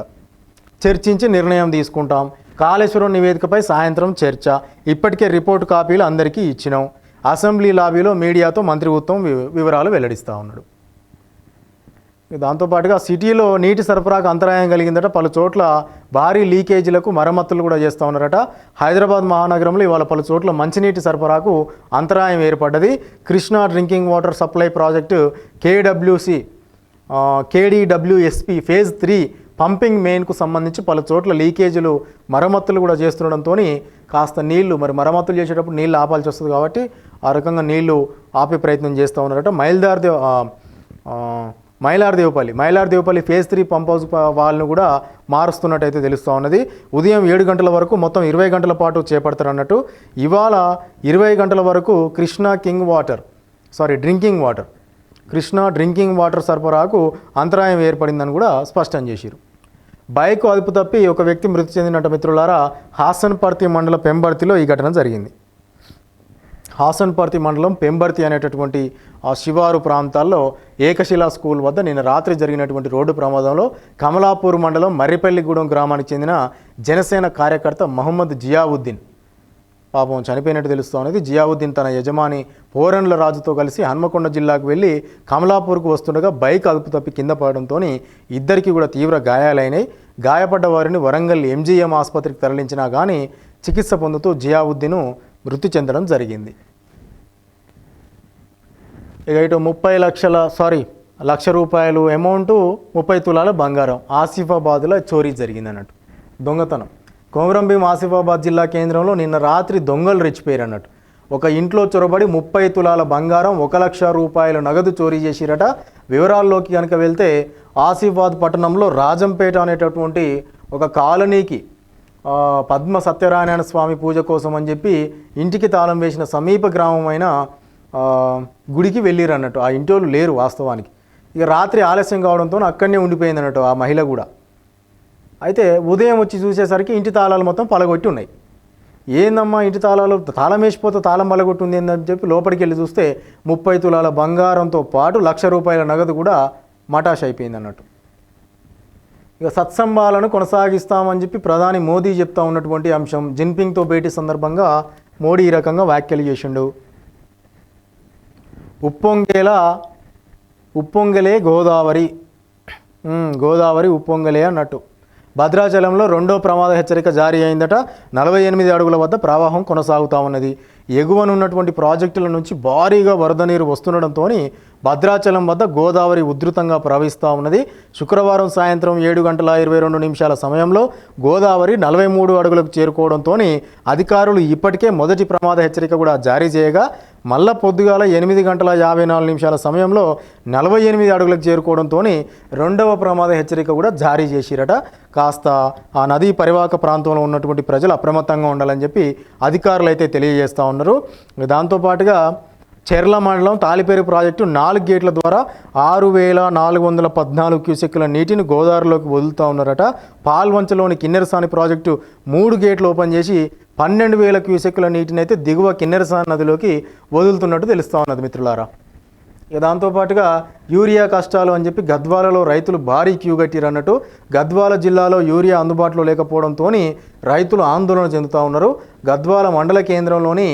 చర్చించి నిర్ణయం తీసుకుంటాం. కాళేశ్వరం నివేదికపై సాయంత్రం చర్చ. ఇప్పటికే రిపోర్టు కాపీలు అందరికీ ఇచ్చినాం. అసెంబ్లీ లాబీలో మీడియాతో మంత్రి ఉత్తమ్ వివరాలు వెల్లడిస్తూ ఉన్నాడు. దాంతోపాటుగా సిటీలో నీటి సరఫరాకు అంతరాయం కలిగిందట. పలు చోట్ల భారీ లీకేజీలకు మరమ్మతులు కూడా చేస్తూ ఉన్నారట. హైదరాబాద్ మహానగరంలో ఇవాళ పలు చోట్ల మంచినీటి సరఫరాకు అంతరాయం ఏర్పడ్డది. Krishna drinking water supply project KDWSP phase 3 pumping మెయిన్కు సంబంధించి పలు చోట్ల లీకేజీలు మరమ్మతులు కూడా చేస్తుండడంతో కాస్త నీళ్లు మరమ్మతులు చేసేటప్పుడు నీళ్ళు ఆపాల్సి వస్తుంది కాబట్టి ఆ రకంగా నీళ్లు ఆపే ప్రయత్నం చేస్తూ ఉన్నారట. మైలార్దేవపల్లి ఫేజ్ 3 పంప్ హౌస్ వాళ్ళను కూడా మారుస్తున్నట్టయితే తెలుస్తూ ఉన్నది. ఉదయం 7 గంటల వరకు మొత్తం 20 గంటల పాటు చేపడతారు అన్నట్టు. ఇవాళ 20 గంటల వరకు కృష్ణా డ్రింకింగ్ వాటర్ సరఫరాకు అంతరాయం ఏర్పడిందని కూడా స్పష్టం చేశారు. బైక్ అదుపు తప్పి ఒక వ్యక్తి మృతి చెందినట్టు మిత్రులారా. హాసన్పర్తి మండలం పెంబర్తిలో ఈ ఘటన జరిగింది. హాసన్పర్తి మండలం పెంబర్తి అనేటటువంటి ఆ శివారు ప్రాంతాల్లో ఏకశిలా స్కూల్ వద్ద నిన్న రాత్రి జరిగినటువంటి రోడ్డు ప్రమాదంలో కమలాపూర్ మండలం మర్రిపల్లిగూడెం గ్రామానికి చెందిన జనసేన కార్యకర్త మహమ్మద్ జియావుద్దీన్ పాపం చనిపోయినట్టు తెలుస్తూ ఉన్నది. జియావుద్దీన్ తన యజమాని పోరన్ల రాజుతో కలిసి హన్మకొండ జిల్లాకు వెళ్ళి కమలాపూర్కు వస్తుండగా బైక్ అదుపు తప్పి కింద పడడంతో ఇద్దరికి కూడా తీవ్ర గాయాలైనాయి. గాయపడ్డ వారిని వరంగల్ ఎంజీఎం ఆసుపత్రికి తరలించినా కానీ చికిత్స పొందుతూ జియావుద్దీన్ మృతి చెందడం జరిగింది. ఇక ఇటు 1,00,000 రూపాయలు అమౌంట్ 30 తులాల బంగారం ఆసిఫాబాద్లో చోరీ జరిగింది అన్నట్టు. దొంగతనం కొమరంభీం ఆసిఫాబాద్ జిల్లా కేంద్రంలో నిన్న రాత్రి దొంగలు రెచ్చిపోయారు అన్నట్టు. ఒక ఇంట్లో చొరబడి 30 తులాల బంగారం 1,00,000 రూపాయలు నగదు చోరీ చేసిరట. వివరాల్లోకి కనుక వెళ్తే ఆసిఫాబాద్ పట్టణంలో రాజంపేట అనేటటువంటి ఒక కాలనీకి పద్మ సత్యనారాయణ స్వామి పూజ కోసం అని చెప్పి ఇంటికి తాళం వేసిన సమీప గ్రామమైన గుడికి వెళ్ళిరు అన్నట్టు. ఆ ఇంటి వాళ్ళు లేరు వాస్తవానికి. ఇక రాత్రి ఆలస్యం కావడంతో అక్కడనే ఉండిపోయింది అన్నట్టు ఆ మహిళ కూడా. అయితే ఉదయం వచ్చి చూసేసరికి ఇంటి తాళాలు మొత్తం పలగొట్టి ఉన్నాయి. ఏందమ్మా ఇంటి తాళాలు తాళం వేసిపోతే తాళం పలగొట్టి ఉంది అని చెప్పి లోపలికి వెళ్ళి చూస్తే 30 తులాల బంగారంతో పాటు 1,00,000 రూపాయల నగదు కూడా మటాష్ అయిపోయింది అన్నట్టు. ఇక సత్సంబాలను కొనసాగిస్తామని చెప్పి ప్రధాని మోదీ చెప్తా ఉన్నటువంటి అంశం. జిన్పింగ్తో భేటీ సందర్భంగా మోడీ ఈ రకంగా వ్యాఖ్యలు చేసిండు. ఉప్పొంగలే గోదావరి ఉప్పొంగలే అన్నట్టు. భద్రాచలంలో 2వ ప్రమాద హెచ్చరిక జారీ అయిందట. 48 అడుగుల వద్ద ప్రవాహం కొనసాగుతూ ఉన్నది. ఎగువనున్నటువంటి ప్రాజెక్టుల నుంచి భారీగా వరద నీరు వస్తుండడంతో భద్రాచలం వద్ద గోదావరి ఉధృతంగా ప్రవహిస్తూ ఉన్నది. శుక్రవారం సాయంత్రం 7:22 సమయంలో గోదావరి 43 అడుగులకు చేరుకోవడంతో అధికారులు ఇప్పటికే మొదటి ప్రమాద హెచ్చరిక కూడా జారీ చేయగా మళ్ళా పొద్దుగాల 8:54 సమయంలో 48 అడుగులకు చేరుకోవడంతో 2వ ప్రమాద హెచ్చరిక కూడా జారీ చేసిరట. కాస్త ఆ నదీ పరివాహక ప్రాంతంలో ఉన్నటువంటి ప్రజలు అప్రమత్తంగా ఉండాలని చెప్పి అధికారులు అయితే తెలియజేస్తూ ఉన్నారు. దాంతోపాటుగా చెర్ల మండలం తాలిపేరు ప్రాజెక్టు 4 గేట్ల ద్వారా 6,414 క్యూసెక్కుల నీటిని గోదావరిలోకి వదులుతూ ఉన్నారట. పాల్వంచలోని కిన్నెరసాని ప్రాజెక్టు 3 గేట్లు ఓపెన్ చేసి 12,000 క్యూసెక్కుల నీటిని అయితే దిగువ కిన్నెరసాని నదిలోకి వదులుతున్నట్టు తెలుస్తూ ఉన్నది మిత్రులారా. ఇక దాంతోపాటుగా యూరియా కష్టాలు అని చెప్పి గద్వాలలో రైతులు భారీ క్యూ కట్టిరన్నట్టు. గద్వాల జిల్లాలో యూరియా అందుబాటులో లేకపోవడంతో రైతులు ఆందోళన చెందుతూ ఉన్నారు. గద్వాల మండల కేంద్రంలోని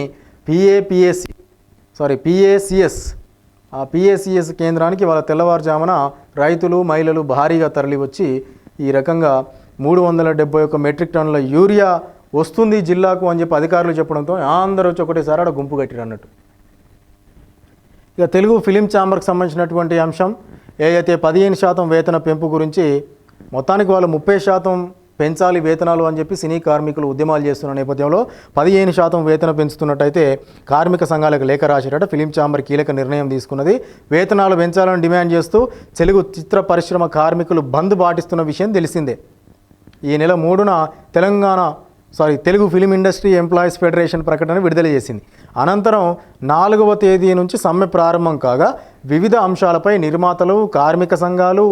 పిఏసిఎస్ కేంద్రానికి వాళ్ళ తెల్లవారుజామున రైతులు మహిళలు భారీగా తరలి వచ్చి ఈ రకంగా 371 మెట్రిక్ టన్నుల యూరియా వస్తుంది జిల్లాకు అని చెప్పి అధికారులు చెప్పడంతో అందరూ వచ్చి ఒకటేసారి ఆడ గుంపు కట్టిరు అన్నట్టు. ఇక తెలుగు ఫిలిం ఛాంబర్కి సంబంధించినటువంటి అంశం ఏదైతే 15% వేతన పెంపు గురించి మొత్తానికి వాళ్ళు 30% పెంచాలి వేతనాలు అని చెప్పి సినీ కార్మికులు ఉద్యమాలు చేస్తున్న నేపథ్యంలో 15% వేతనం పెంచుతున్నట్టయితే కార్మిక సంఘాలకు లేఖ రాసేటట్టు ఫిలిం ఛాంబర్ కీలక నిర్ణయం తీసుకున్నది. వేతనాలు పెంచాలని డిమాండ్ చేస్తూ తెలుగు చిత్ర పరిశ్రమ కార్మికులు బంద్ పాటిస్తున్న విషయం తెలిసిందే. ఈ నెల 3న Telugu film industry employees federation ప్రకటన విడుదల చేసింది. అనంతరం 4వ తేదీ నుంచి సమ్మె ప్రారంభం కాగా వివిధ అంశాలపై నిర్మాతలు, కార్మిక సంఘాలు,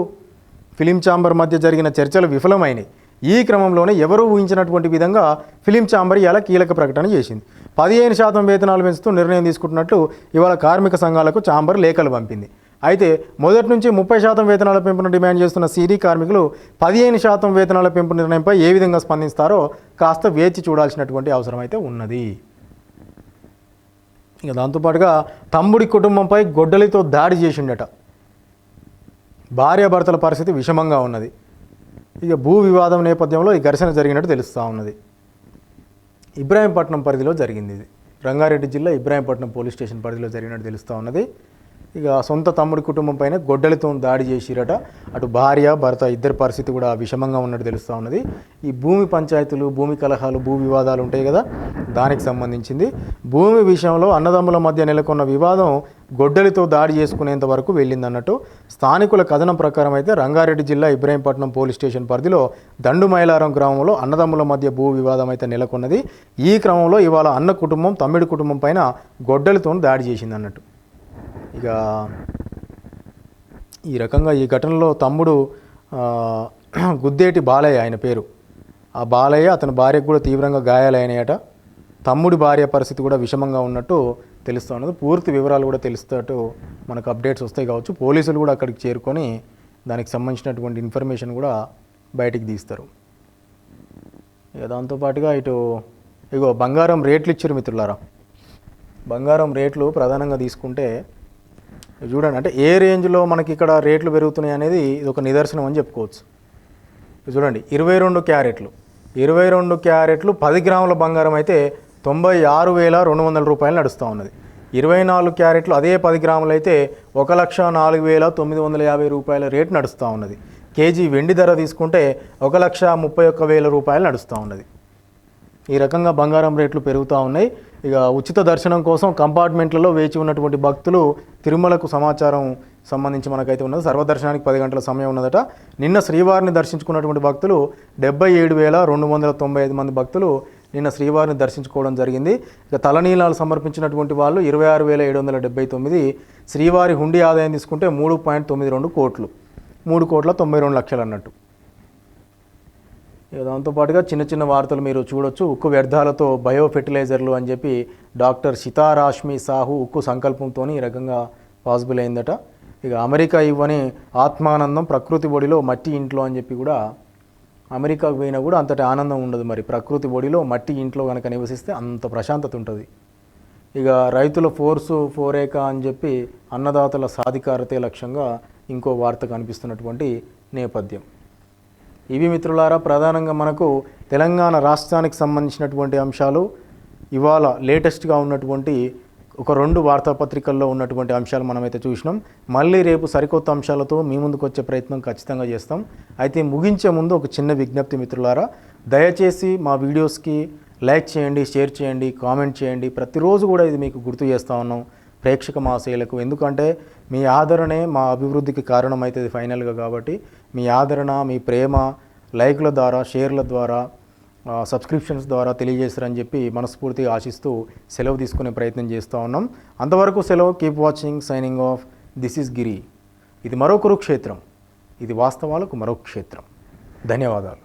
ఫిలిం ఛాంబర్ మధ్య జరిగిన చర్చలు విఫలమైనాయి. ఈ క్రమంలోనే ఎవరూ ఊహించినటువంటి విధంగా ఫిలిం ఛాంబర్ ఇలా కీలక ప్రకటన చేసింది. 15% వేతనాలు పెంచుతూ నిర్ణయం తీసుకుంటున్నట్లు ఇవాళ కార్మిక సంఘాలకు ఛాంబర్ లేఖలు పంపింది. అయితే మొదటి నుంచి 30% వేతనాల పెంపును డిమాండ్ చేస్తున్న సినీ కార్మికులు 15% వేతనాల పెంపు నిర్ణయంపై ఏ విధంగా స్పందిస్తారో కాస్త వేచి చూడాల్సినటువంటి అవసరం అయితే ఉన్నది. ఇక దాంతోపాటుగా తమ్ముడి కుటుంబంపై గొడ్డలితో దాడి చేసిండట. భార్యాభర్తల పరిస్థితి విషమంగా ఉన్నది. ఇక భూ వివాదం నేపథ్యంలో ఈ ఘర్షణ జరిగినట్టు తెలుస్తూ ఉన్నది. ఇబ్రాహీంపట్నం పరిధిలో జరిగింది. ఇది రంగారెడ్డి జిల్లా ఇబ్రాహీంపట్నం పోలీస్ స్టేషన్ పరిధిలో జరిగినట్టు తెలుస్తూ ఉన్నది. ఇక సొంత తమ్ముడి కుటుంబం పైన గొడ్డలితో దాడి చేసిరట. అటు భార్య భర్త ఇద్దరి పరిస్థితి కూడా విషమంగా ఉన్నట్టు తెలుస్తూ ఉన్నది. ఈ భూమి పంచాయతీలు, భూమి కలహాలు, భూ వివాదాలు ఉంటాయి కదా, దానికి సంబంధించింది. భూమి విషయంలో అన్నదమ్ముల మధ్య నెలకొన్న వివాదం గొడ్డలితో దాడి చేసుకునేంత వరకు వెళ్ళిందన్నట్టు స్థానికుల కథనం ప్రకారం అయితే రంగారెడ్డి జిల్లా ఇబ్రాహీంపట్నం పోలీస్ స్టేషన్ పరిధిలో దండుమైలారం గ్రామంలో అన్నదమ్ముల మధ్య భూ వివాదం అయితే నెలకొన్నది. ఈ క్రమంలో ఇవాళ అన్న కుటుంబం తమ్ముడి కుటుంబం పైన గొడ్డలితో దాడి చేసింది అన్నట్టు. ఇక ఈ రకంగా ఈ ఘటనలో తమ్ముడు గుద్దేటి బాలయ్య ఆయన పేరు. ఆ బాలయ్య అతని భార్యకు కూడా తీవ్రంగా గాయాలైనాయట. తమ్ముడి భార్య పరిస్థితి కూడా విషమంగా ఉన్నట్టు తెలుస్తూ ఉన్నది. పూర్తి వివరాలు కూడా తెలుస్తూ మనకు అప్డేట్స్ వస్తాయి కావచ్చు. పోలీసులు కూడా అక్కడికి చేరుకొని దానికి సంబంధించినటువంటి ఇన్ఫర్మేషన్ కూడా బయటికి తీస్తారు. ఇక దాంతోపాటుగా ఇగో బంగారం రేట్లు ఇచ్చారు మిత్రులారా. బంగారం రేట్లు ప్రధానంగా తీసుకుంటే చూడండి, అంటే ఏ రేంజ్లో మనకి ఇక్కడ రేట్లు పెరుగుతున్నాయి అనేది ఇది ఒక నిదర్శనం అని చెప్పుకోవచ్చు. చూడండి, 22 క్యారెట్లు 10 గ్రాముల బంగారం అయితే 96,200 రూపాయలు నడుస్తూ ఉన్నది. 24 క్యారెట్లు అదే 10 గ్రాములు అయితే 1,04,950 రూపాయల రేటు నడుస్తూ ఉన్నది. కేజీ వెండి ధర తీసుకుంటే 1,31,000 రూపాయలు నడుస్తూ ఉన్నది. ఈ రకంగా బంగారం రేట్లు పెరుగుతూ ఉన్నాయి. ఇక ఉచిత దర్శనం కోసం కంపార్ట్మెంట్లలో వేచి ఉన్నటువంటి భక్తులు తిరుమలకు సమాచారం సంబంధించి మనకైతే ఉన్నది. సర్వదర్శనానికి 10 గంటల సమయం ఉన్నదట. నిన్న శ్రీవారిని దర్శించుకున్నటువంటి భక్తులు 77,295 మంది భక్తులు నిన్న శ్రీవారిని దర్శించుకోవడం జరిగింది. ఇక తలనీలాలు సమర్పించినటువంటి వాళ్ళు 26,779. శ్రీవారి హుండీ ఆదాయం తీసుకుంటే 3.92 కోట్లు, 3,92 లక్షలు అన్నట్టు. దాంతోపాటుగా చిన్న చిన్న వార్తలు మీరు చూడొచ్చు. ఉక్కు వ్యర్థాలతో బయో ఫెర్టిలైజర్లు అని చెప్పి డాక్టర్ సితారాష్మి సాహు ఉక్కు సంకల్పంతో ఈ రకంగా పాసిబుల్ అయిందట. ఇక అమెరికా ఇవ్వని ఆత్మానందం ప్రకృతి ఒడిలో మట్టి ఇంట్లో అని చెప్పి కూడా అమెరికాకు పోయినా కూడా అంతటి ఆనందం ఉండదు. మరి ప్రకృతి ఒడిలో మట్టి ఇంట్లో కనుక నివసిస్తే అంత ప్రశాంతత ఉంటుంది. ఇక రైతుల ఫోరేక అని చెప్పి అన్నదాతల సాధికారతే లక్ష్యంగా ఇంకో వార్త కనిపిస్తున్నటువంటి నేపథ్యం. ఇవి మిత్రులారా ప్రధానంగా మనకు తెలంగాణ రాష్ట్రానికి సంబంధించినటువంటి అంశాలు. ఇవాళ లేటెస్ట్గా ఉన్నటువంటి ఒక 2 వార్తాపత్రికల్లో ఉన్నటువంటి అంశాలు మనమైతే చూసినాం. మళ్ళీ రేపు సరికొత్త అంశాలతో మీ ముందుకు వచ్చే ప్రయత్నం ఖచ్చితంగా చేస్తాం. అయితే ముగించే ముందు ఒక చిన్న విజ్ఞప్తి మిత్రులారా, దయచేసి మా వీడియోస్కి లైక్ చేయండి, షేర్ చేయండి, కామెంట్ చేయండి. ప్రతిరోజు కూడా ఇది మీకు గుర్తు చేస్తూ ఉన్నాం ప్రేక్షక మహాశయులకు. ఎందుకంటే మీ ఆదరణే మా అభివృద్ధికి కారణమవుతుంది ఫైనల్గా. కాబట్టి మీ ఆదరణ, మీ ప్రేమ లైక్ల ద్వారా, షేర్ల ద్వారా, సబ్స్క్రిప్షన్స్ ద్వారా తెలియజేస్తారని చెప్పి మనస్ఫూర్తిగా ఆశిస్తూ సెలవు తీసుకునే ప్రయత్నం చేస్తూ ఉన్నాం. అంతవరకు సెలవు. Keep watching. Signing off. This is Giri. ఇది మరో కురుక్షేత్రం. ఇది వాస్తవాలకు మరో క్షేత్రం. ధన్యవాదాలు.